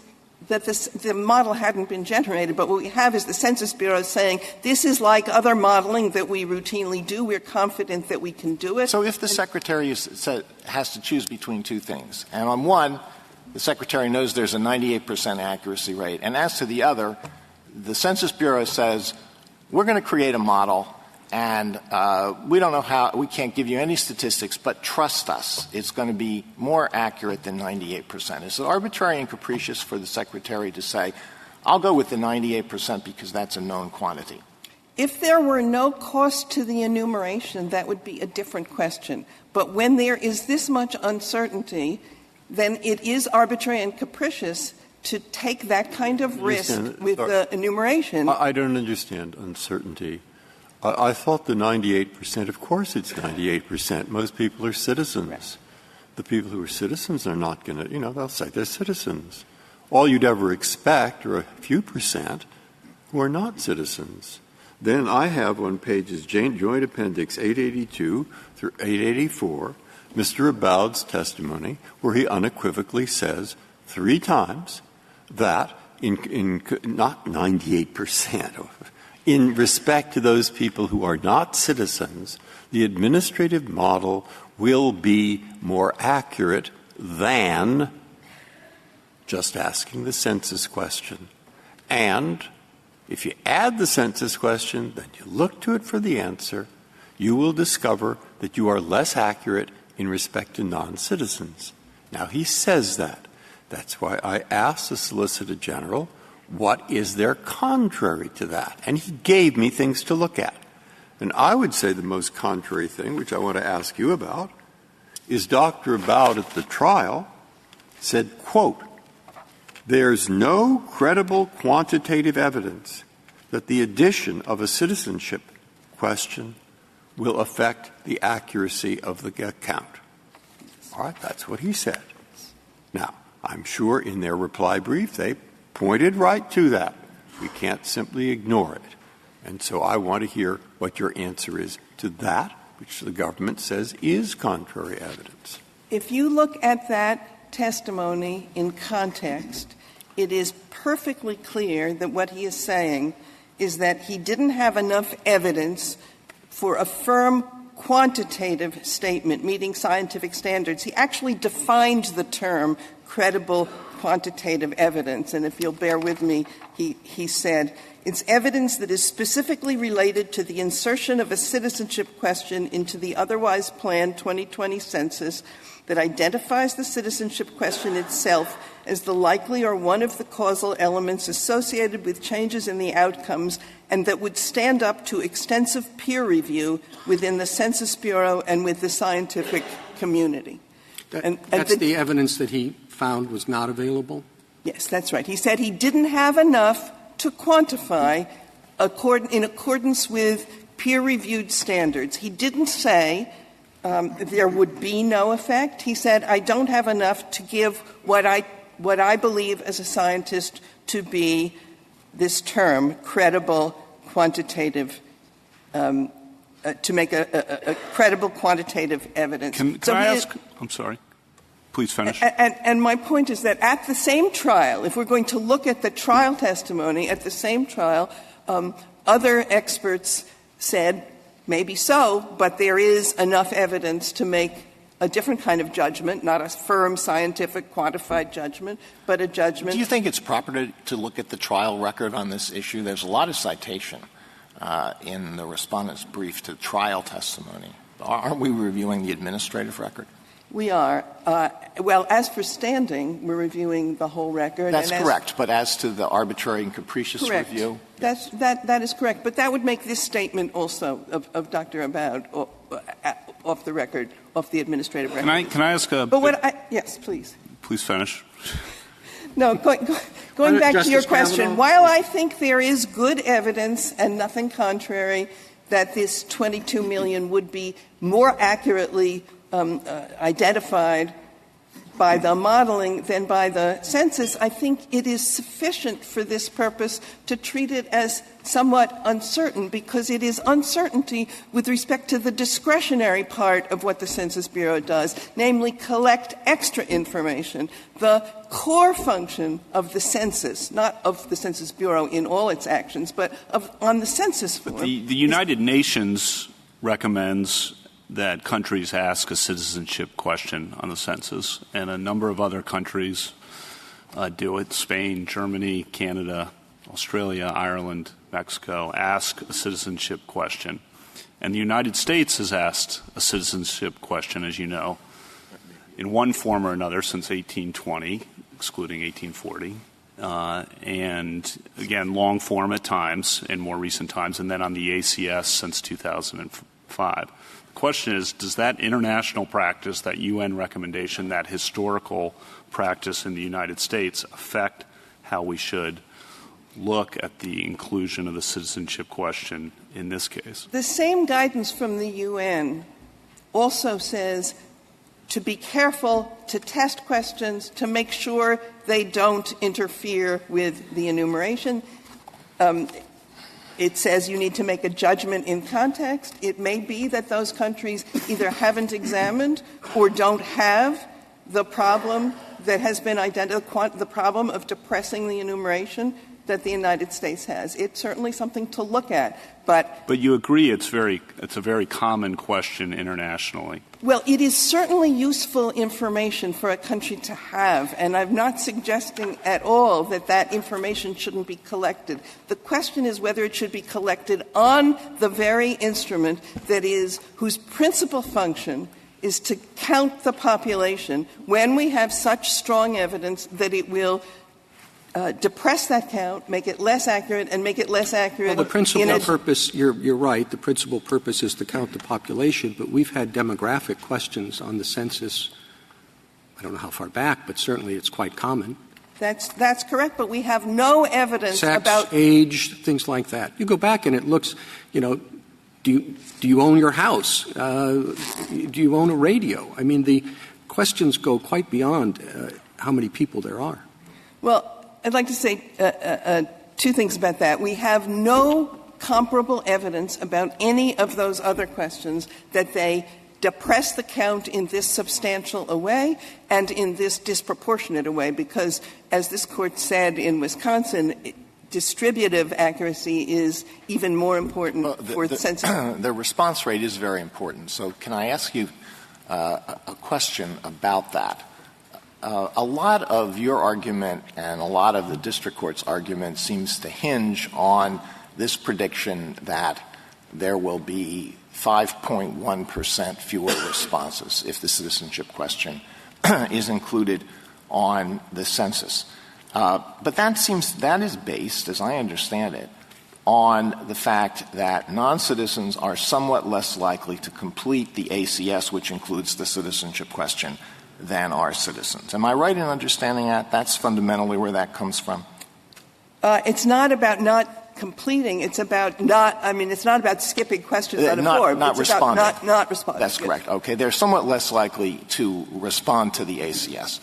[SPEAKER 8] that the model hadn't been generated, but what we have is the Census Bureau saying this is like other modeling that we routinely do. We're confident that we can do it.
[SPEAKER 9] So if the Secretary has to choose between two things, and on one, the Secretary knows there's a 98% accuracy rate, and as to the other, the Census Bureau says, we're going to create a model, and we don't know how, we can't give you any statistics, but trust us, it's going to be more accurate than 98%. Is it arbitrary and capricious for the Secretary to say, I'll go with the 98% because that's a known quantity?
[SPEAKER 8] If there were no cost to the enumeration, that would be a different question. But when there is this much uncertainty, then it is arbitrary and capricious to take that kind of risk with the enumeration.
[SPEAKER 5] I don't understand uncertainty. I thought the 98%, of course it's 98%. Most people are citizens. Right. The people who are citizens are not going to, they'll say they're citizens. All you'd ever expect are a few percent who are not citizens. Then I have on pages Joint Appendix 882 through 884, Mr. Aboud's testimony, where he unequivocally says 3 times that in not 98%, in respect to those people who are not citizens, the administrative model will be more accurate than just asking the census question. And if you add the census question, then you look to it for the answer, you will discover that you are less accurate in respect to non-citizens. Now, he says that. That's why I asked the Solicitor General, what is there contrary to that? And he gave me things to look at. And I would say the most contrary thing, which I want to ask you about, is Dr. Aboud at the trial said, quote, there's no credible quantitative evidence that the addition of a citizenship question will affect the accuracy of the count. All right, that's what he said. Now, I'm sure in their reply brief they pointed right to that. We can't simply ignore it. And so I want to hear what your answer is to that, which the government says is contrary evidence.
[SPEAKER 8] If you look at that testimony in context, it is perfectly clear that what he is saying is that he didn't have enough evidence for a firm quantitative statement meeting scientific standards. He actually defined the term credible quantitative evidence. And if you'll bear with me, he said, it's evidence that is specifically related to the insertion of a citizenship question into the otherwise planned 2020 census that identifies the citizenship question itself as the likely or one of the causal elements associated with changes in the outcomes and that would stand up to extensive peer review within the Census Bureau and with the scientific community.
[SPEAKER 1] That's the evidence that he found was not available?
[SPEAKER 8] Yes, that's right. He said he didn't have enough to quantify in accordance with peer-reviewed standards. He didn't say there would be no effect. He said, I don't have enough to give what I believe as a scientist to be this term, credible quantitative, to make a credible quantitative evidence.
[SPEAKER 7] Can I ask? I'm sorry. Please finish.
[SPEAKER 8] And my point is that at the same trial, if we're going to look at the trial testimony, at the same trial, other experts said, maybe so, but there is enough evidence to make a different kind of judgment, not a firm, scientific, quantified judgment, but a judgment.
[SPEAKER 9] Do you think it's proper to look at the trial record on this issue? There's a lot of citation in the respondent's brief to trial testimony. Aren't we reviewing the administrative record?
[SPEAKER 8] We are. Well, as for standing, we're reviewing the whole record.
[SPEAKER 9] That's correct. But as to the arbitrary and capricious review?
[SPEAKER 8] That is correct. But that would make this statement also of Dr. Abboud off the record, off the administrative record.
[SPEAKER 7] Can I ask a...
[SPEAKER 8] Yes, please.
[SPEAKER 7] Please finish.
[SPEAKER 8] No, going back to your question, while I think there is good evidence and nothing contrary that this 22 million would be more accurately identified by the modeling than by the census, I think it is sufficient for this purpose to treat it as somewhat uncertain, because it is uncertainty with respect to the discretionary part of what the Census Bureau does, namely collect extra information. The core function of the census, not of the Census Bureau in all its actions, but on the census form.
[SPEAKER 7] The United Nations recommends that countries ask a citizenship question on the census, and a number of other countries do it. Spain, Germany, Canada, Australia, Ireland, Mexico ask a citizenship question. And the United States has asked a citizenship question, as you know, in one form or another since 1820, excluding 1840. And again, long form at times in more recent times, and then on the ACS since 2005. The question is, does that international practice, that UN recommendation, that historical practice in the United States affect how we should look at the inclusion of the citizenship question in this case?
[SPEAKER 8] The same guidance from the UN also says to be careful to test questions to make sure they don't interfere with the enumeration. It says you need to make a judgment in context. It may be that those countries either haven't examined or don't have the problem that has been identified, the problem of depressing the enumeration that the United States has. It's certainly something to look at. But
[SPEAKER 7] you agree it's a very common question internationally.
[SPEAKER 8] Well, it is certainly useful information for a country to have, and I'm not suggesting at all that that information shouldn't be collected. The question is whether it should be collected on the very instrument that is, whose principal function is to count the population when we have such strong evidence that it will depress that count, make it less accurate, and make it less accurate.
[SPEAKER 1] Well, the principal purpose, you're right, the principal purpose is to count the population, but we've had demographic questions on the census. I don't know how far back, but certainly it's quite common.
[SPEAKER 8] That's correct, but we have no evidence
[SPEAKER 1] Sex,
[SPEAKER 8] about
[SPEAKER 1] age, things like that. You go back and it looks, do you own your house? Do you own a radio? I mean, the questions go quite beyond how many people there are.
[SPEAKER 8] Well, I'd like to say two things about that. We have no comparable evidence about any of those other questions that they depress the count in this substantial a way and in this disproportionate a way, because, as this Court said in Wisconsin, distributive accuracy is even more important for the census.
[SPEAKER 9] The response rate is very important. So can I ask you a question about that? a lot of your argument and a lot of the district court's argument seems to hinge on this prediction that there will be 5.1% fewer responses if the citizenship question is included on the census. But that is based, as I understand it, on the fact that non-citizens are somewhat less likely to complete the ACS, which includes the citizenship question, than are citizens. Am I right in understanding that? That's fundamentally where that comes from.
[SPEAKER 8] It's not about not completing. It's about it's not about skipping questions out of form.
[SPEAKER 9] Not
[SPEAKER 8] it's
[SPEAKER 9] responding.
[SPEAKER 8] About not responding.
[SPEAKER 9] That's correct. Okay. They're somewhat less likely to respond to the ACS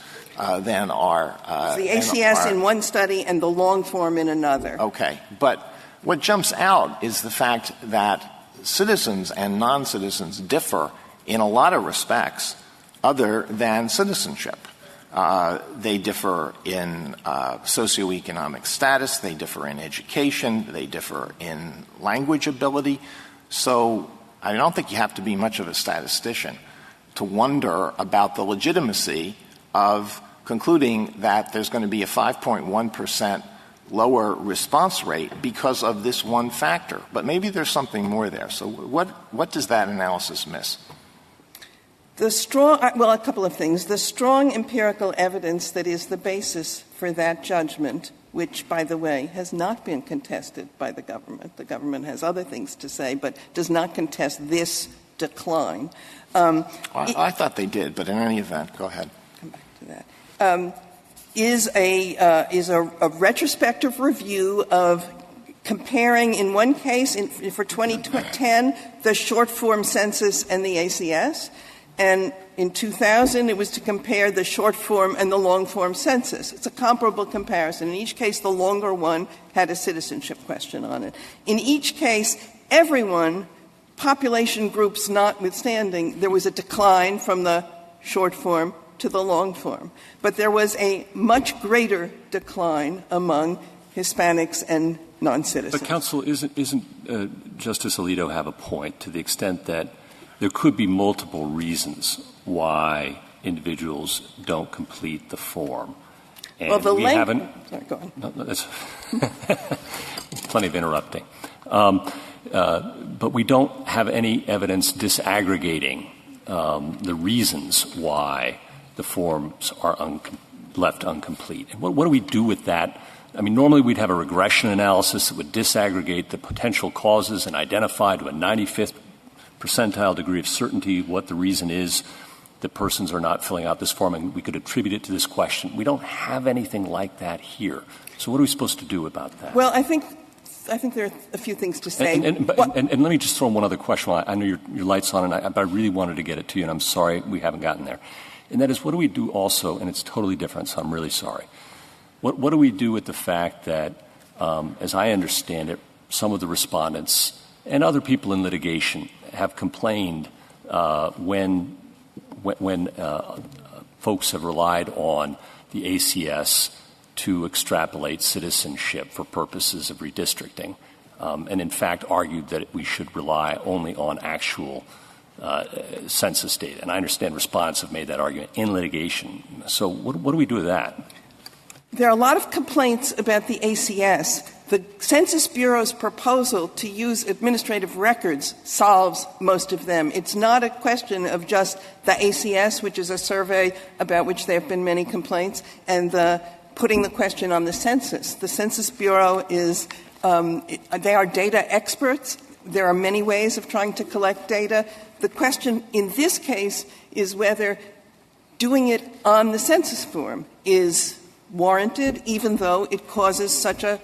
[SPEAKER 9] than are.
[SPEAKER 8] The ACS in one study and the long form in another.
[SPEAKER 9] Okay. But what jumps out is the fact that citizens and non-citizens differ in a lot of respects other than citizenship. They differ in socioeconomic status. They differ in education. They differ in language ability. So I don't think you have to be much of a statistician to wonder about the legitimacy of concluding that there's going to be a 5.1% lower response rate because of this one factor. But maybe there's something more there. So what does that analysis miss?
[SPEAKER 8] A couple of things. The strong empirical evidence that is the basis for that judgment, which, by the way, has not been contested by the government. The government has other things to say, but does not contest this decline.
[SPEAKER 9] I thought they did, but in any event, go ahead.
[SPEAKER 8] Come back to that. Is a retrospective review of comparing, in one case, for 2010, the short form census and the ACS. And in 2000, it was to compare the short form and the long form census. It's a comparable comparison. In each case, the longer one had a citizenship question on it. In each case, everyone, population groups notwithstanding, there was a decline from the short form to the long form. But there was a much greater decline among Hispanics and non-citizens.
[SPEAKER 10] But, counsel, isn't Justice Alito have a point to the extent that there could be multiple reasons why individuals don't complete the form? And
[SPEAKER 8] well,
[SPEAKER 10] we haven't.
[SPEAKER 8] Sorry, go on.
[SPEAKER 10] No, that's plenty of interrupting. But we don't have any evidence disaggregating the reasons why the forms are left incomplete. And what do we do with that? I mean, normally we'd have a regression analysis that would disaggregate the potential causes and identify to a 95th percentile degree of certainty what the reason is that persons are not filling out this form, and we could attribute it to this question. We don't have anything like that here. So what are we supposed to do about that?
[SPEAKER 8] Well, I think there are a few things to say.
[SPEAKER 10] And let me just throw in one other question. I know your light's on, but I really wanted to get it to you, and I'm sorry we haven't gotten there. And that is, what do we do also, and it's totally different, so I'm really sorry. What do we do with the fact that, as I understand it, some of the respondents and other people in litigation have complained when folks have relied on the ACS to extrapolate citizenship for purposes of redistricting, and in fact argued that we should rely only on actual census data. And I understand respondents have made that argument in litigation. So what do we do with that?
[SPEAKER 8] There are a lot of complaints about the ACS. The Census Bureau's proposal to use administrative records solves most of them. It's not a question of just the ACS, which is a survey about which there have been many complaints, and putting the question on the census. The Census Bureau is they are data experts. There are many ways of trying to collect data. The question in this case is whether doing it on the census form is warranted, even though it causes such a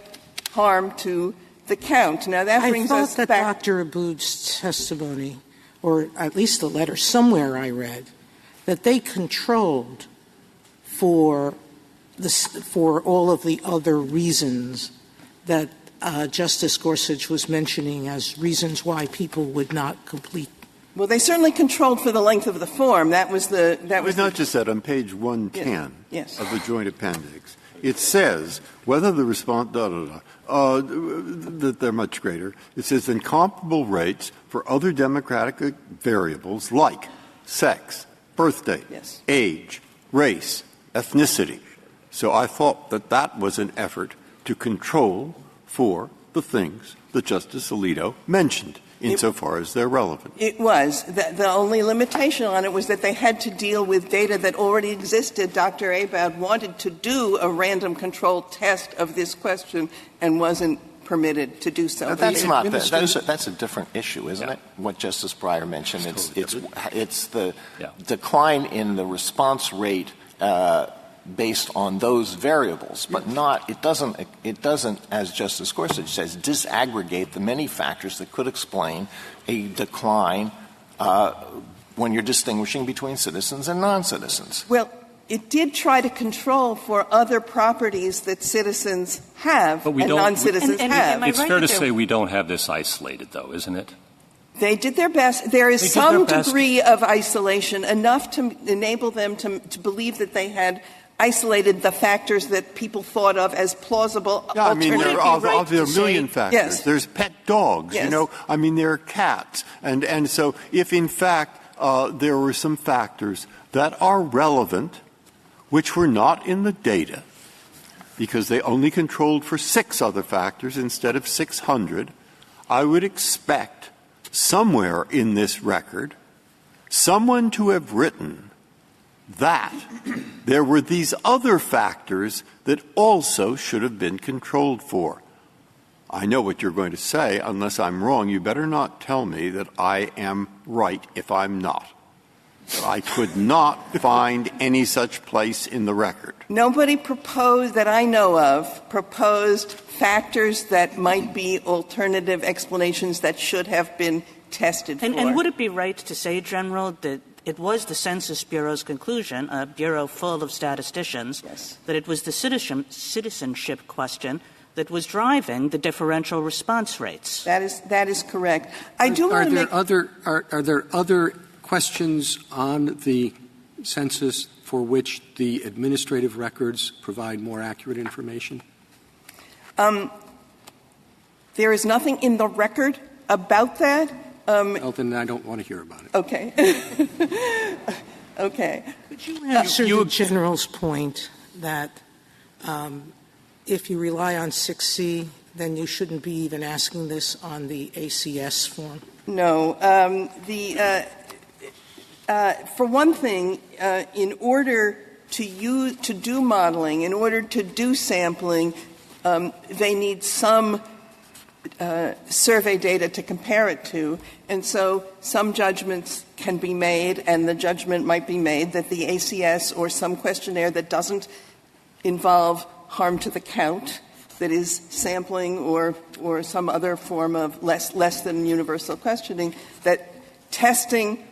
[SPEAKER 8] harm to the count. Now, that brings us back.
[SPEAKER 3] I thought that Dr. Aboud's testimony, or at least the letter somewhere I read, that they controlled for all of the other reasons that Justice Gorsuch was mentioning as reasons why people would not complete.
[SPEAKER 8] Well, they certainly controlled for the length of the form. That was
[SPEAKER 5] not just that. On page 110 of the joint appendix, it says whether the response that they're much greater. It says incomparable rates for other demographic variables like sex, birth date, age, race, ethnicity. So I thought that that was an effort to control for the things that Justice Alito mentioned, insofar as they're relevant.
[SPEAKER 8] It was. The only limitation on it was that they had to deal with data that already existed. Dr. Abad wanted to do a random control test of this question and wasn't permitted to do so.
[SPEAKER 9] No, that's a different issue, isn't it? What Justice Breyer mentioned. It's the decline in the response rate based on those variables, but it doesn't, as Justice Gorsuch says, disaggregate the many factors that could explain a decline when you're distinguishing between citizens and non-citizens.
[SPEAKER 8] Well, it did try to control for other properties that citizens have and non-citizens have.
[SPEAKER 10] It's fair to say we don't have this isolated, though, isn't it?
[SPEAKER 8] They did their best. There is some degree of isolation, enough to enable them to believe that they had isolated the factors that people thought of as plausible.
[SPEAKER 5] Yeah, I mean, there are a million factors.
[SPEAKER 8] Yes.
[SPEAKER 5] There's pet dogs,
[SPEAKER 8] yes.
[SPEAKER 5] I mean, there are cats. And so if, in fact, there were some factors that are relevant, which were not in the data, because they only controlled for 6 other factors instead of 600, I would expect somewhere in this record someone to have written that there were these other factors that also should have been controlled for. I know what you're going to say. Unless I'm wrong, you better not tell me that I am right if I'm not. I could not find any such place in the record.
[SPEAKER 8] Nobody proposed, that I know of, proposed factors that might be alternative explanations that should have been tested for.
[SPEAKER 6] And would it be right to say, General, that it was the Census Bureau's conclusion, a bureau full of statisticians,
[SPEAKER 8] yes,
[SPEAKER 6] that it was the citizenship question that was driving the differential response rates?
[SPEAKER 8] That is correct.
[SPEAKER 1] Are there other questions on the census for which the administrative records provide more accurate information?
[SPEAKER 8] There is nothing in the record about that.
[SPEAKER 1] Well, then I don't want to hear about it.
[SPEAKER 8] Okay. Okay.
[SPEAKER 3] Could you answer the General's point that if you rely on 6C, then you shouldn't be even asking this on the ACS form?
[SPEAKER 8] No. For one thing, in order to do modeling, in order to do sampling, they need some survey data to compare it to, and so some judgments can be made, and the judgment might be made that the ACS or some questionnaire that doesn't involve harm to the count, that is sampling or some other form of less than universal questioning, that testing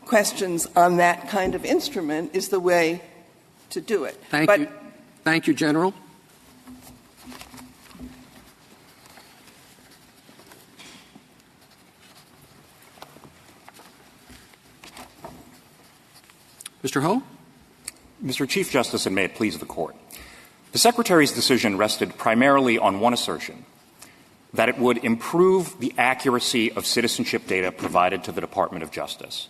[SPEAKER 8] questions on that kind of instrument is the way to do it.
[SPEAKER 1] Thank you, General. Mr. Ho?
[SPEAKER 11] Mr. Chief Justice, and may it please the Court. The Secretary's decision rested primarily on one assertion, that it would improve the accuracy of citizenship data provided to the Department of Justice.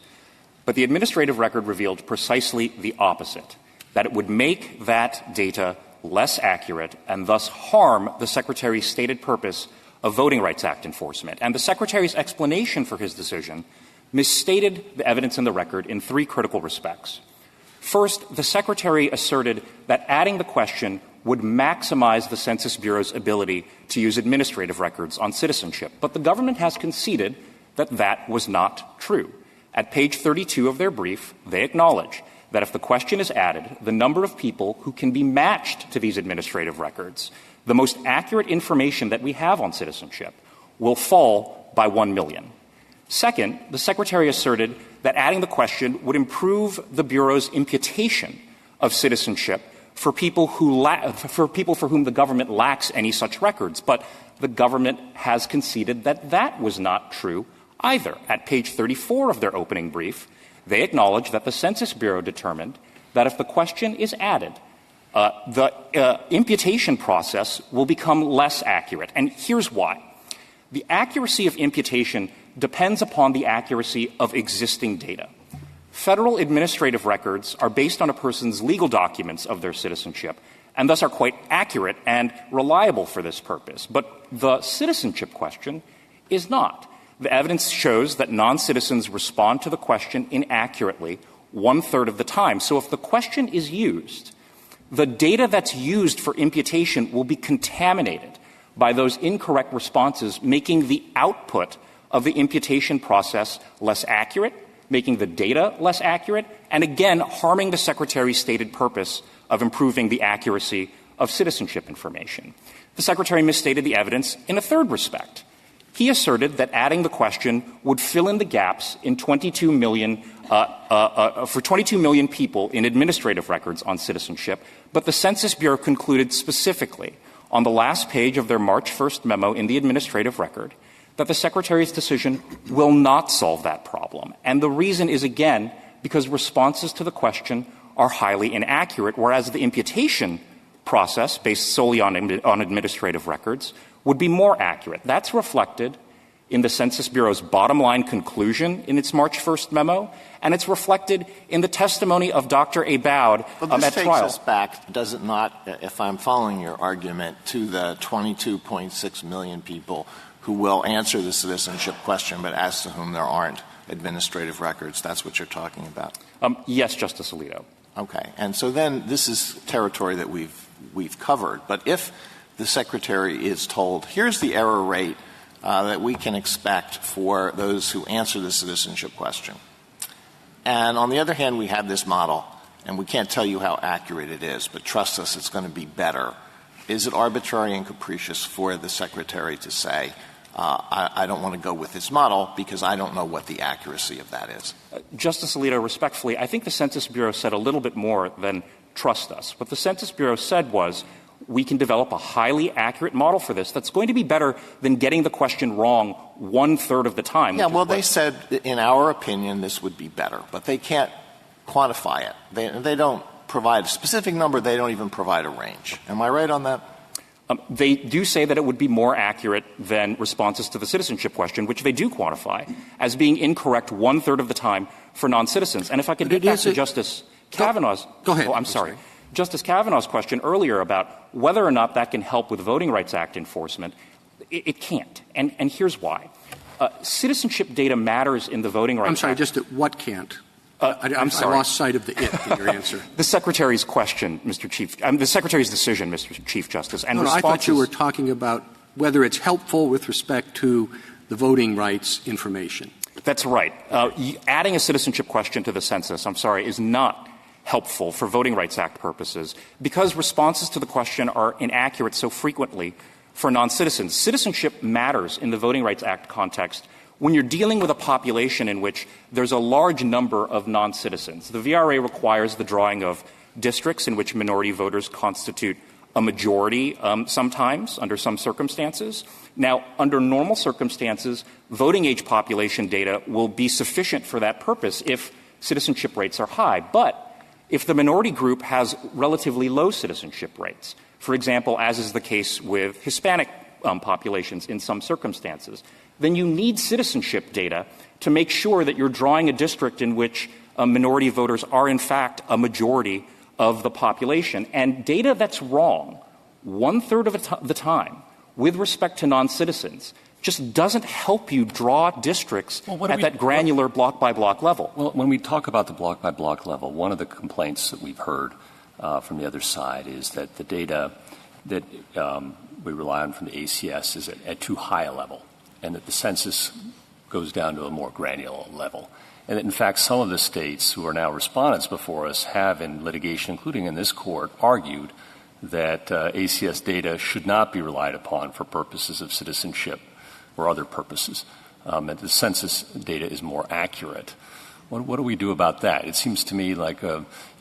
[SPEAKER 11] But the administrative record revealed precisely the opposite, that it would make that data less accurate and thus harm the Secretary's stated purpose of Voting Rights Act enforcement. And the Secretary's explanation for his decision misstated the evidence in the record in 3 critical respects. First, the Secretary asserted that adding the question would maximize the Census Bureau's ability to use administrative records on citizenship. But the government has conceded that that was not true. At page 32 of their brief, they acknowledge that if the question is added, the number of people who can be matched to these administrative records, the most accurate information that we have on citizenship, will fall by 1 million. Second, the Secretary asserted that adding the question would improve the Bureau's imputation of citizenship for people for whom the government lacks any such records. But the government has conceded that that was not true either. At page 34 of their opening brief, they acknowledge that the Census Bureau determined that if the question is added, the imputation process will become less accurate. And here's why. The accuracy of imputation depends upon the accuracy of existing data. Federal administrative records are based on a person's legal documents of their citizenship and thus are quite accurate and reliable for this purpose. But the citizenship question is not. The evidence shows that non-citizens respond to the question inaccurately 1/3 of the time. So if the question is used, the data that's used for imputation will be contaminated by those incorrect responses, making the output of the imputation process less accurate, making the data less accurate, and again harming the Secretary's stated purpose of improving the accuracy of citizenship information. The Secretary misstated the evidence in a third respect. He asserted that adding the question would fill in the gaps in 22 million for 22 million people in administrative records on citizenship, but the Census Bureau concluded specifically on the last page of their March 1st memo in the administrative record that the Secretary's decision will not solve that problem. And the reason is, again, because responses to the question are highly inaccurate, whereas the imputation process, based solely on administrative records, would be more accurate. That's reflected in the Census Bureau's bottom-line conclusion in its March 1st memo, and it's reflected in the testimony of Dr. Aboud at trial.
[SPEAKER 9] But this takes us back, does it not, if I'm following your argument, to the 22.6 million people who will answer the citizenship question, but as to whom there aren't administrative records? That's what you're talking about?
[SPEAKER 11] Yes, Justice Alito.
[SPEAKER 9] Okay. And so then this is territory that we've covered. But if the Secretary is told, here's the error rate that we can expect for those who answer the citizenship question, and on the other hand, we have this model, and we can't tell you how accurate it is, but trust us, it's going to be better. Is it arbitrary and capricious for the Secretary to say, I don't want to go with this model because I don't know what the accuracy of that is?
[SPEAKER 11] Justice Alito, respectfully, I think the Census Bureau said a little bit more than trust us. What the Census Bureau said was, we can develop a highly accurate model for this that's going to be better than getting the question wrong 1/3 of the time.
[SPEAKER 9] Yeah, well, they said, in our opinion, this would be better, but they can't quantify it. They don't provide a specific number. They don't even provide a range. Am I right on that?
[SPEAKER 11] They do say that it would be more accurate than responses to the citizenship question, which they do quantify as being incorrect 1/3 of the time for non-citizens. And if I could get back to Justice Kavanaugh's —
[SPEAKER 1] Go ahead.
[SPEAKER 11] Oh, I'm sorry. Justice Kavanaugh's question earlier about whether or not that can help with Voting Rights Act enforcement, it can't. And here's why. Citizenship data matters in the Voting Rights Act.
[SPEAKER 1] I'm sorry, just what can't?
[SPEAKER 11] I'm sorry.
[SPEAKER 1] I lost sight of the it in your answer.
[SPEAKER 11] The Secretary's question, Mr. Chief — the Secretary's decision, Mr. Chief Justice. And
[SPEAKER 1] I thought you were talking about whether it's helpful with respect to the voting rights information.
[SPEAKER 11] That's right. Adding a citizenship question to the census, is not helpful for Voting Rights Act purposes because responses to the question are inaccurate so frequently for non-citizens. Citizenship matters in the Voting Rights Act context when you're dealing with a population in which there's a large number of non-citizens. The VRA requires the drawing of districts in which minority voters constitute a majority sometimes under some circumstances. Now, under normal circumstances, voting age population data will be sufficient for that purpose if citizenship rates are high. But if the minority group has relatively low citizenship rates, for example, as is the case with Hispanic populations in some circumstances, then you need citizenship data to make sure that you're drawing a district in which minority voters are, in fact, a majority of the population. And data that's wrong 1/3 of the time with respect to non-citizens just doesn't help you draw districts at that granular block-by-block level.
[SPEAKER 10] Well, when we talk about the block-by-block level, one of the complaints that we've heard from the other side is that the data that we rely on from the ACS is at too high a level, and that the census goes down to a more granular level. And that, in fact, some of the states who are now respondents before us have, in litigation, including in this court, argued that ACS data should not be relied upon for purposes of citizenship or other purposes, that the census data is more accurate. What do we do about that? It seems to me like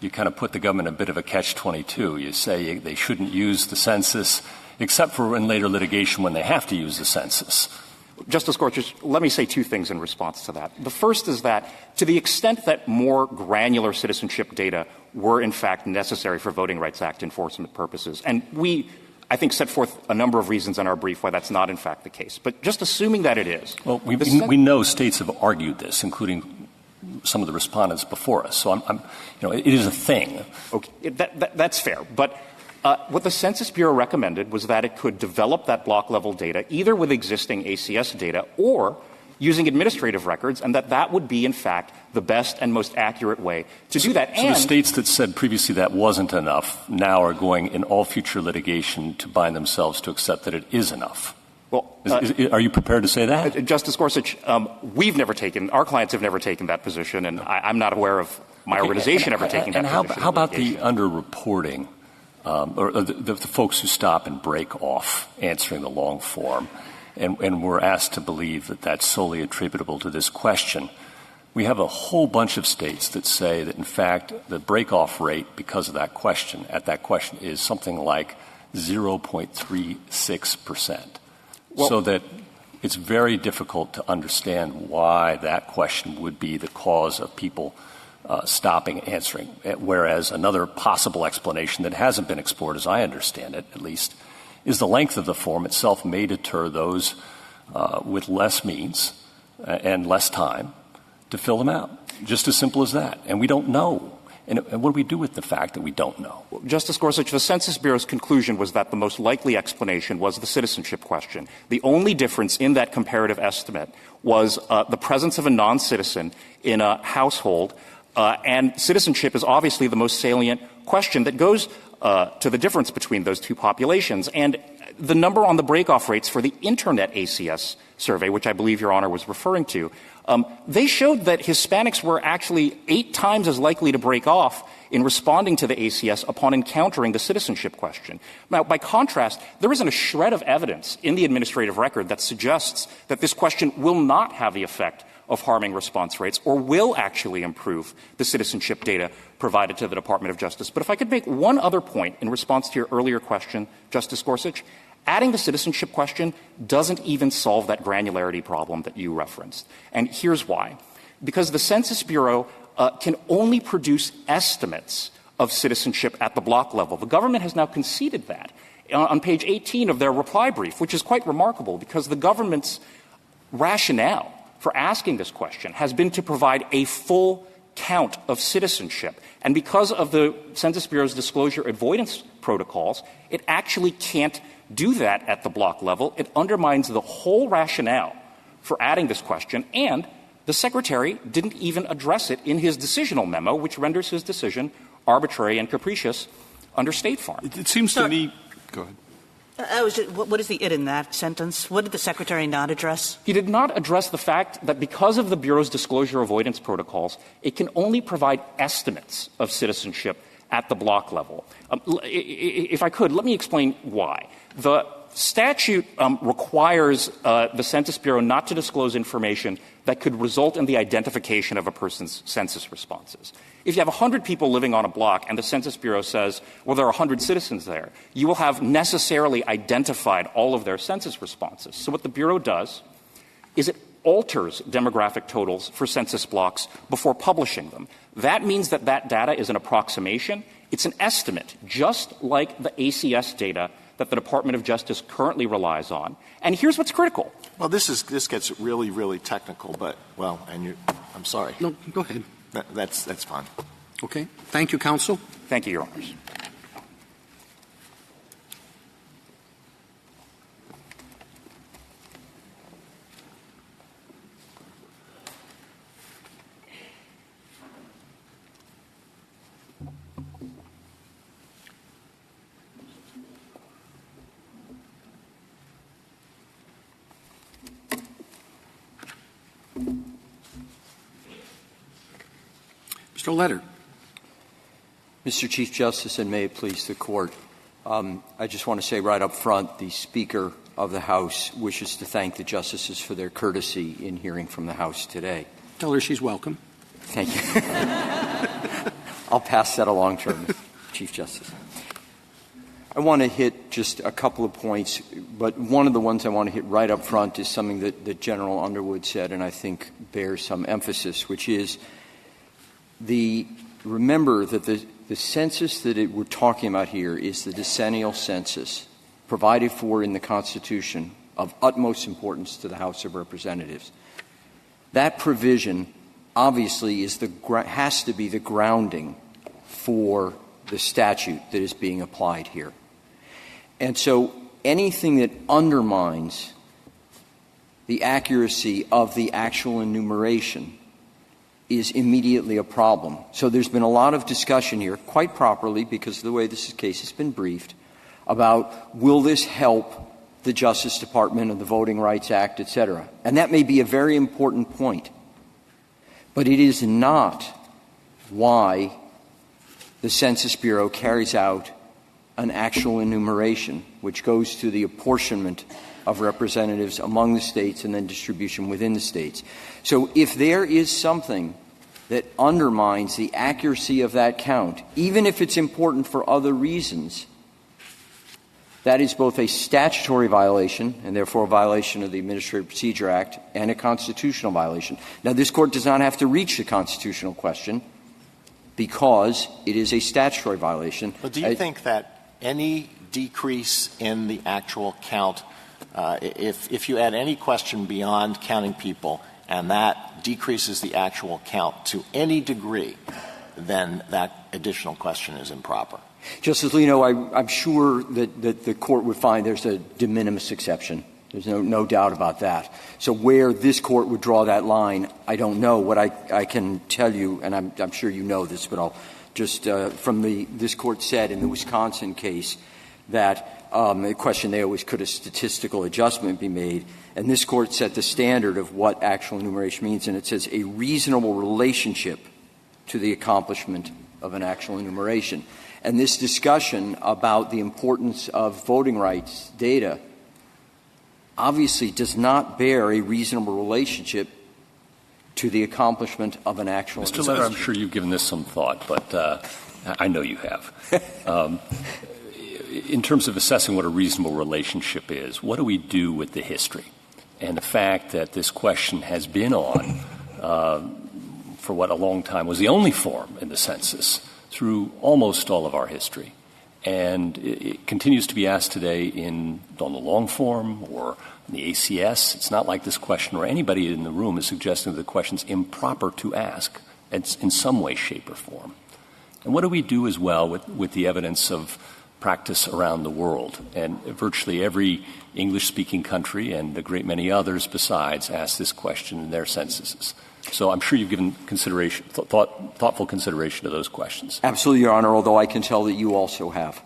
[SPEAKER 10] you kind of put the government in a bit of a catch-22. You say they shouldn't use the census, except for in later litigation when they have to use the census.
[SPEAKER 11] Justice Gorsuch, let me say two things in response to that. The first is that to the extent that more granular citizenship data were in fact necessary for Voting Rights Act enforcement purposes, and we, I think, set forth a number of reasons in our brief why that's not in fact the case. But just assuming that it is.
[SPEAKER 10] Well, we know states have argued this, including some of the respondents before us. So it is a thing.
[SPEAKER 11] Okay, that's fair. But what the Census Bureau recommended was that it could develop that block-level data either with existing ACS data or using administrative records, and that would be, in fact, the best and most accurate way to do that.
[SPEAKER 10] So the states that said previously that wasn't enough now are going in all future litigation to bind themselves to accept that it is enough.
[SPEAKER 11] Well,
[SPEAKER 10] are you prepared to say that?
[SPEAKER 11] Justice Gorsuch, our clients have never taken that position, and I'm not aware of my organization ever taking that position.
[SPEAKER 10] And how about the underreporting, or the folks who stop and break off answering the long form? And we're asked to believe that that's solely attributable to this question. We have a whole bunch of states that say that, in fact, the break-off rate because of that question is something like 0.36%. So that it's very difficult to understand why that question would be the cause of people stopping answering, whereas another possible explanation that hasn't been explored, as I understand it at least, is the length of the form itself may deter those with less means and less time to fill them out. Just as simple as that. And we don't know. And what do we do with the fact that we don't know?
[SPEAKER 11] Well, Justice Gorsuch, the Census Bureau's conclusion was that the most likely explanation was the citizenship question. The only difference in that comparative estimate was the presence of a non-citizen in a household, and citizenship is obviously the most salient question that goes to the difference between those two populations. And the number on the break-off rates for the Internet ACS survey, which I believe Your Honor was referring to, they showed that Hispanics were actually 8 times as likely to break off in responding to the ACS upon encountering the citizenship question. Now, by contrast, there isn't a shred of evidence in the administrative record that suggests that this question will not have the effect of harming response rates or will actually improve the citizenship data provided to the Department of Justice. But if I could make one other point in response to your earlier question, Justice Gorsuch, adding the citizenship question doesn't even solve that granularity problem that you referenced. And here's why. Because the Census Bureau can only produce estimates of citizenship at the block level. The government has now conceded that on page 18 of their reply brief, which is quite remarkable because the government's rationale for asking this question has been to provide a full count of citizenship. And because of the Census Bureau's disclosure avoidance protocols, it actually can't do that at the block level. It undermines the whole rationale for adding this question, and the Secretary didn't even address it in his decisional memo, which renders his decision arbitrary and capricious under State Farm.
[SPEAKER 7] It seems to me — go ahead.
[SPEAKER 6] What is the it in that sentence? What did the Secretary not address?
[SPEAKER 11] He did not address the fact that because of the Bureau's disclosure avoidance protocols, it can only provide estimates of citizenship at the block level. If I could, let me explain why. The statute requires the Census Bureau not to disclose information that could result in the identification of a person's census responses. If you have 100 people living on a block and the Census Bureau says, well, there are 100 citizens there, you will have necessarily identified all of their census responses. So what the Bureau does is it alters demographic totals for census blocks before publishing them. That means that that data is an approximation. It's an estimate, just like the ACS data that the Department of Justice currently relies on. And here's what's critical.
[SPEAKER 9] Well, this gets really, really technical, but, I'm sorry.
[SPEAKER 1] No, go ahead.
[SPEAKER 9] That's fine.
[SPEAKER 1] Okay. Thank you, counsel.
[SPEAKER 11] Thank you, Your Honors.
[SPEAKER 1] Mr. Letter.
[SPEAKER 12] Mr. Chief Justice, and may it please the Court, I just want to say right up front, the Speaker of the House wishes to thank the Justices for their courtesy in hearing from the House today.
[SPEAKER 1] Tell her she's welcome.
[SPEAKER 12] Thank you. I'll pass that along to her, Chief Justice. I want to hit just a couple of points, but one of the ones I want to hit right up front is something that General Underwood said and I think bears some emphasis, which is remember that the census that we're talking about here is the decennial census provided for in the Constitution of utmost importance to the House of Representatives. That provision obviously has to be the grounding for the statute that is being applied here. And so anything that undermines the accuracy of the actual enumeration is immediately a problem. So there's been a lot of discussion here, quite properly, because of the way this case has been briefed, about will this help the Justice Department and the Voting Rights Act, et cetera. And that may be a very important point. But it is not why the Census Bureau carries out an actual enumeration, which goes to the apportionment of representatives among the states and then distribution within the states. So if there is something that undermines the accuracy of that count, even if it's important for other reasons, that is both a statutory violation and therefore a violation of the Administrative Procedure Act and a constitutional violation. Now, this Court does not have to reach the constitutional question because it is a statutory violation.
[SPEAKER 9] But do you think that any decrease in the actual count, if you add any question beyond counting people and that decreases the actual count to any degree, then that additional question is improper?
[SPEAKER 12] Justice Alito, I'm sure that the Court would find there's a de minimis exception. There's no doubt about that. So where this Court would draw that line, I don't know. What I can tell you, and I'm sure you know this, but I'll just from this Court said in the Wisconsin case that the question there was, could a statistical adjustment be made? And this Court set the standard of what actual enumeration means, and it says a reasonable relationship to the accomplishment of an actual enumeration. And this discussion about the importance of voting rights data obviously does not bear a reasonable relationship to the accomplishment of an actual
[SPEAKER 10] Mr. Letter, I'm sure you've given this some thought, but I know you have. In terms of assessing what a reasonable relationship is, what do we do with the history and the fact that this question has been on for what a long time was the only form in the census through almost all of our history. And it continues to be asked today on the long form or in the ACS. It's not like this question or anybody in the room is suggesting that the question's improper to ask. It's in some way, shape, or form. And what do we do as well with the evidence of practice around the world? And virtually every English-speaking country and a great many others besides ask this question in their censuses. So I'm sure you've given consideration, thoughtful consideration to those questions.
[SPEAKER 12] Absolutely, Your Honor, although I can tell that you also have.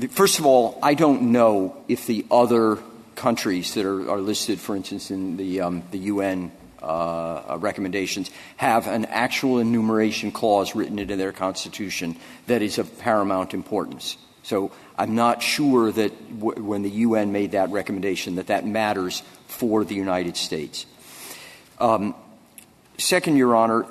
[SPEAKER 12] First of all, I don't know if the other countries that are listed, for instance, in the UN recommendations, have an actual enumeration clause written into their constitution that is of paramount importance. So I'm not sure that when the UN made that recommendation that matters for the United States. Second, Your Honor,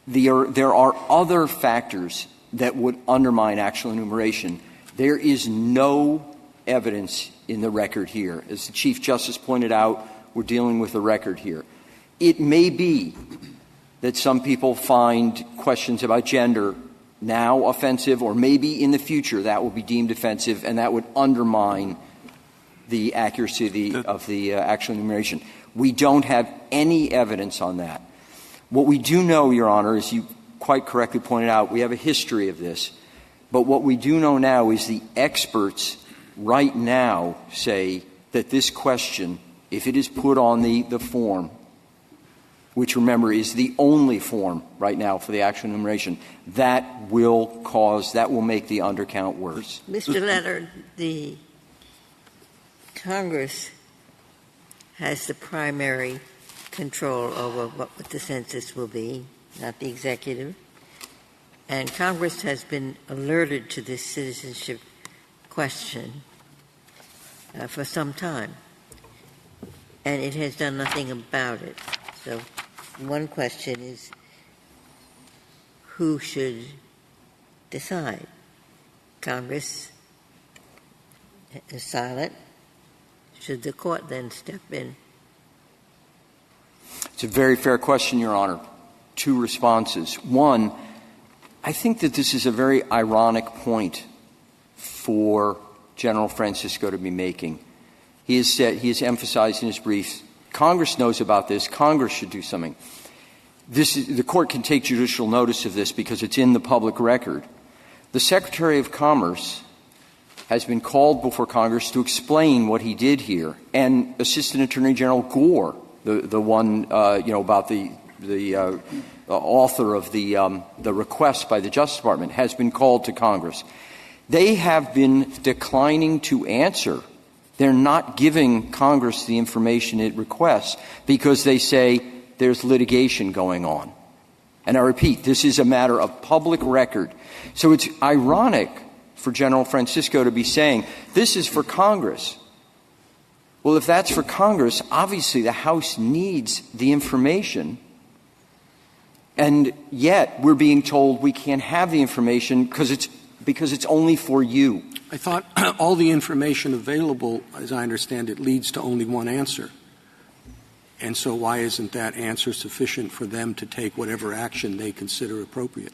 [SPEAKER 12] there are other factors that would undermine actual enumeration. There is no evidence in the record here. As the Chief Justice pointed out, we're dealing with a record here. It may be that some people find questions about gender now offensive, or maybe in the future that will be deemed offensive, and that would undermine the accuracy of the actual enumeration. We don't have any evidence on that. What we do know, Your Honor, as you quite correctly pointed out, we have a history of this. But what we do know now is the experts right now say that this question, if it is put on the form, which, remember, is the only form right now for the actual enumeration, that will make the undercount worse.
[SPEAKER 4] Mr. Leonard, the Congress has the primary control over what the census will be, not the executive. And Congress has been alerted to this citizenship question for some time, and it has done nothing about it. So one question is, who should decide? Congress is silent. Should the court then step in?
[SPEAKER 12] It's a very fair question, Your Honor. Two responses. One, I think that this is a very ironic point for General Francisco to be making. He has emphasized in his briefs Congress knows about this. Congress should do something. The Court can take judicial notice of this because it's in the public record. The Secretary of Commerce has been called before Congress to explain what he did here, and Assistant Attorney General Gore, the one about the author of the request by the Justice Department, has been called to Congress. They have been declining to answer. They're not giving Congress the information it requests because they say there's litigation going on. And I repeat, this is a matter of public record. So it's ironic for General Francisco to be saying, this is for Congress. Well, if that's for Congress, obviously the House needs the information, and yet we're being told we can't have the information because it's only for you.
[SPEAKER 1] I thought all the information available, as I understand it, leads to only one answer. And so why isn't that answer sufficient for them to take whatever action they consider appropriate?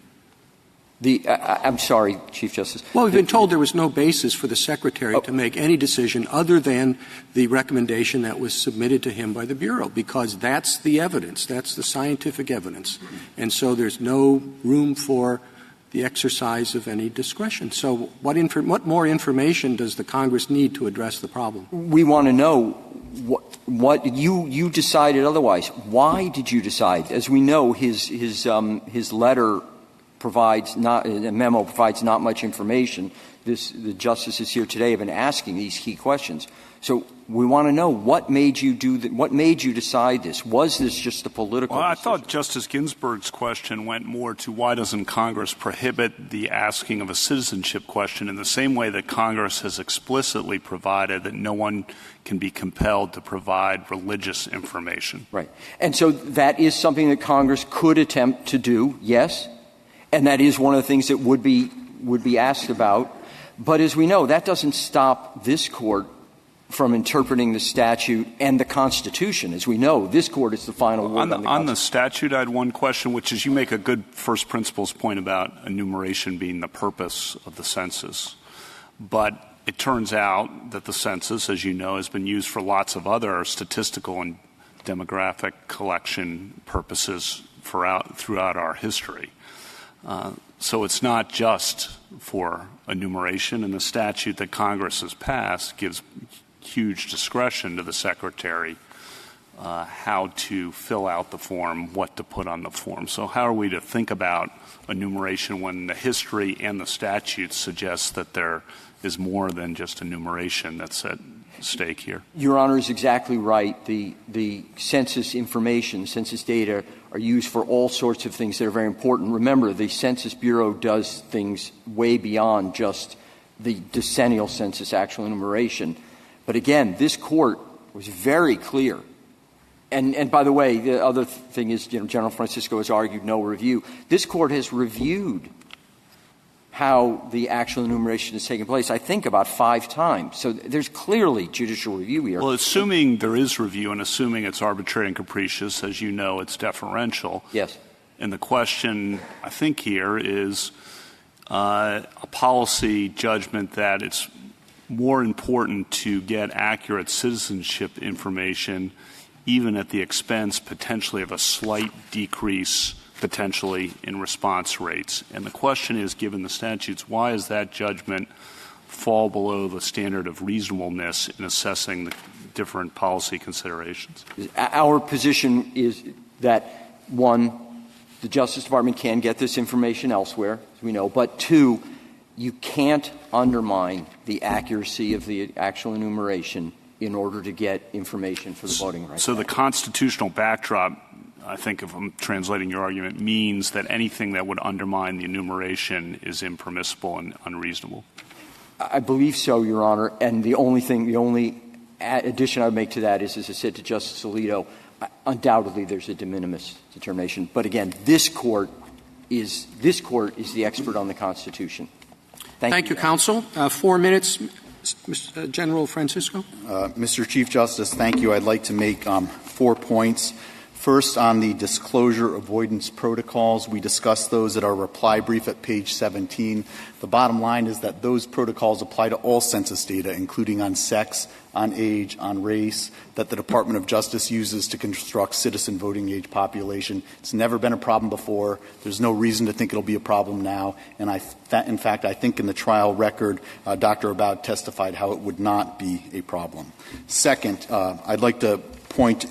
[SPEAKER 12] I'm sorry, Chief Justice.
[SPEAKER 1] Well, we've been told there was no basis for the Secretary to make any decision other than the recommendation that was submitted to him by the Bureau, because that's the evidence. That's the scientific evidence. And so there's no room for the exercise of any discretion. So what more information does the Congress need to address the problem?
[SPEAKER 12] We want to know what you decided otherwise. Why did you decide? As we know, his letter provides not, a memo provides not much information. The justices here today have been asking these key questions. So we want to know what made you what made you decide this? Was this just a political decision?
[SPEAKER 7] I thought Justice Ginsburg's question went more to why doesn't Congress prohibit the asking of a citizenship question in the same way that Congress has explicitly provided that no one can be compelled to provide religious information.
[SPEAKER 12] Right. And so that is something that Congress could attempt to do, yes. And that is one of the things that would be asked about. But as we know, that doesn't stop this Court from interpreting the statute and the Constitution. As we know, this Court is the final word on the Constitution.
[SPEAKER 7] On the statute, I had one question, which is you make a good first principles point about enumeration being the purpose of the census. But it turns out that the census, as you know, has been used for lots of other statistical and demographic collection purposes throughout our history. So it's not just for enumeration, and the statute that Congress has passed gives huge discretion to the Secretary how to fill out the form, what to put on the form. So how are we to think about enumeration when the history and the statute suggest that there is more than just enumeration that's at stake here?
[SPEAKER 12] Your Honor is exactly right. The census information, census data are used for all sorts of things that are very important. Remember, the Census Bureau does things way beyond just the decennial census actual enumeration. But again, this Court was very clear. And by the way, the other thing is, General Francisco has argued no review. This Court has reviewed how the actual enumeration is taking place, I think, about 5 times. So there's clearly judicial review here.
[SPEAKER 7] Well, assuming there is review and assuming it's arbitrary and capricious, as you know, it's deferential.
[SPEAKER 12] Yes.
[SPEAKER 7] And the question, I think, here is a policy judgment that it's more important to get accurate citizenship information even at the expense potentially of a slight decrease potentially in response rates. And the question is, given the statutes, why does that judgment fall below the standard of reasonableness in assessing the different policy considerations?
[SPEAKER 12] Our position is that, 1, the Justice Department can get this information elsewhere, as we know, but 2, you can't undermine the accuracy of the actual enumeration in order to get information for the voting rights.
[SPEAKER 7] So the constitutional backdrop, I think if I'm translating your argument, means that anything that would undermine the enumeration is impermissible and unreasonable.
[SPEAKER 12] I believe so, Your Honor. And the only addition I would make to that is, as I said to Justice Alito, undoubtedly there's a de minimis determination. But again, this Court is the expert on the Constitution. Thank you,
[SPEAKER 1] counsel. 4 minutes. General Francisco.
[SPEAKER 2] Mr. Chief Justice, thank you. I'd like to make 4 points. First, on the disclosure avoidance protocols, we discussed those at our reply brief at page 17. The bottom line is that those protocols apply to all census data, including on sex, on age, on race, that the Department of Justice uses to construct citizen voting age population. It's never been a problem before. There's no reason to think it'll be a problem now. And in fact, I think in the trial record, Dr. Abad testified how it would not be a problem. Second, I'd like to point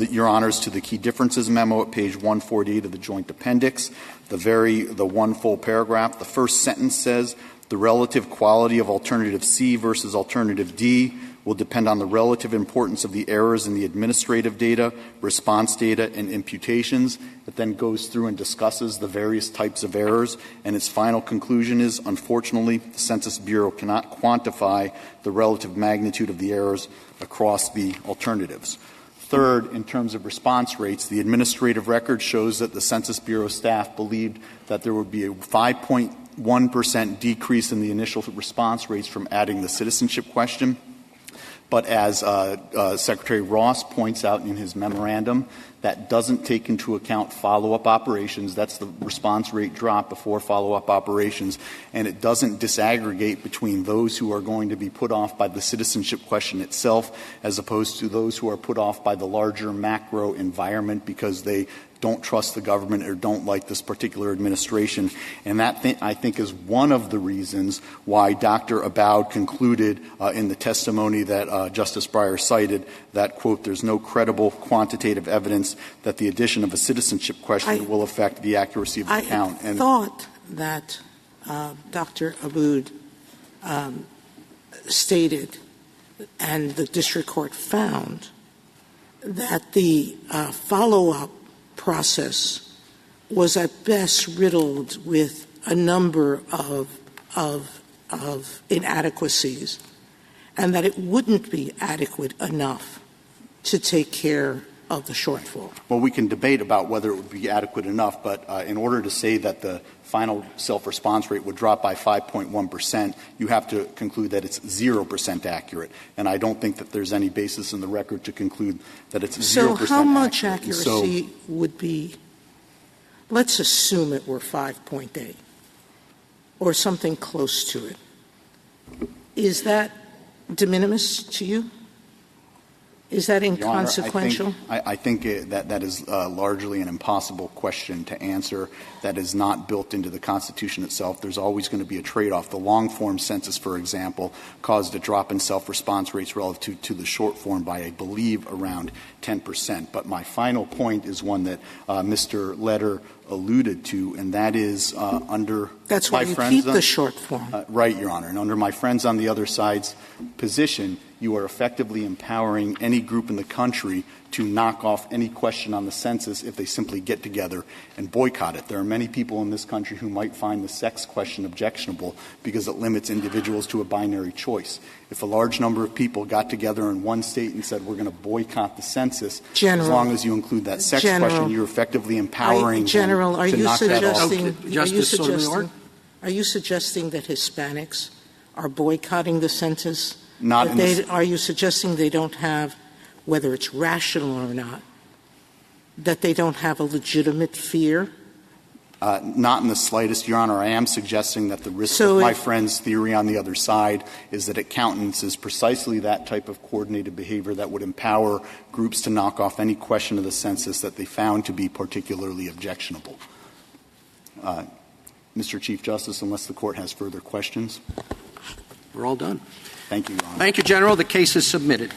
[SPEAKER 2] Your Honors to the key differences memo at page 148 of the joint appendix. The one full paragraph. The first sentence says, the relative quality of alternative C versus alternative D will depend on the relative importance of the errors in the administrative data, response data, and imputations. It then goes through and discusses the various types of errors, and its final conclusion is, unfortunately, the Census Bureau cannot quantify the relative magnitude of the errors across the alternatives. Third, in terms of response rates, the administrative record shows that the Census Bureau staff believed that there would be a 5.1% decrease in the initial response rates from adding the citizenship question. But as Secretary Ross points out in his memorandum, that doesn't take into account follow-up operations. That's the response rate drop before follow-up operations. And it doesn't disaggregate between those who are going to be put off by the citizenship question itself as opposed to those who are put off by the larger macro environment because they don't trust the government or don't like this particular administration. And that, I think, is one of the reasons why Dr. Abad concluded in the testimony that Justice Breyer cited that, quote, there's no credible quantitative evidence that the addition of a citizenship question will affect the accuracy of the count.
[SPEAKER 3] I thought that Dr. Abud stated, and the district court found, that the follow-up process was at best riddled with a number of inadequacies, and that it wouldn't be adequate enough to take care of the shortfall.
[SPEAKER 2] Well, we can debate about whether it would be adequate enough, but in order to say that the final self-response rate would drop by 5.1%, you have to conclude that it's 0% accurate. And I don't think that there's any basis in the record to conclude that it's 0% accurate.
[SPEAKER 3] So how much accuracy would be, let's assume it were 5.8 or something close to it. Is that de minimis to you? Is that inconsequential?
[SPEAKER 2] Your Honor, I think that is largely an impossible question to answer. That is not built into the Constitution itself. There's always going to be a trade-off. The long-form census, for example, caused a drop in self-response rates relative to the short-form by, I believe, around 10%. But my final point is one that Mr. Leder alluded to, and that is under
[SPEAKER 3] That's why you keep the short form.
[SPEAKER 2] Right, Your Honor. And under my friends on the other side's position, you are effectively empowering any group in the country to knock off any question on the census if they simply get together and boycott it. There are many people in this country who might find the sex question objectionable because it limits individuals to a binary choice. If a large number of people got together in one state and said we're going to boycott the census, as long as you include that sex question, you're effectively empowering them to knock that off.
[SPEAKER 3] Are you suggesting that Hispanics are boycotting the census? Are you suggesting they don't have, whether it's rational or not, that they don't have a legitimate fear?
[SPEAKER 2] Not in the slightest, Your Honor. I am suggesting that the risk of my friend's theory on the other side is that it countenances precisely that type of coordinated behavior that would empower groups to knock off any question of the census that they found to be particularly objectionable. Mr. Chief Justice, unless the Court has further questions.
[SPEAKER 1] We're all done.
[SPEAKER 2] Thank you, Your Honor.
[SPEAKER 1] Thank you, General. The case is submitted.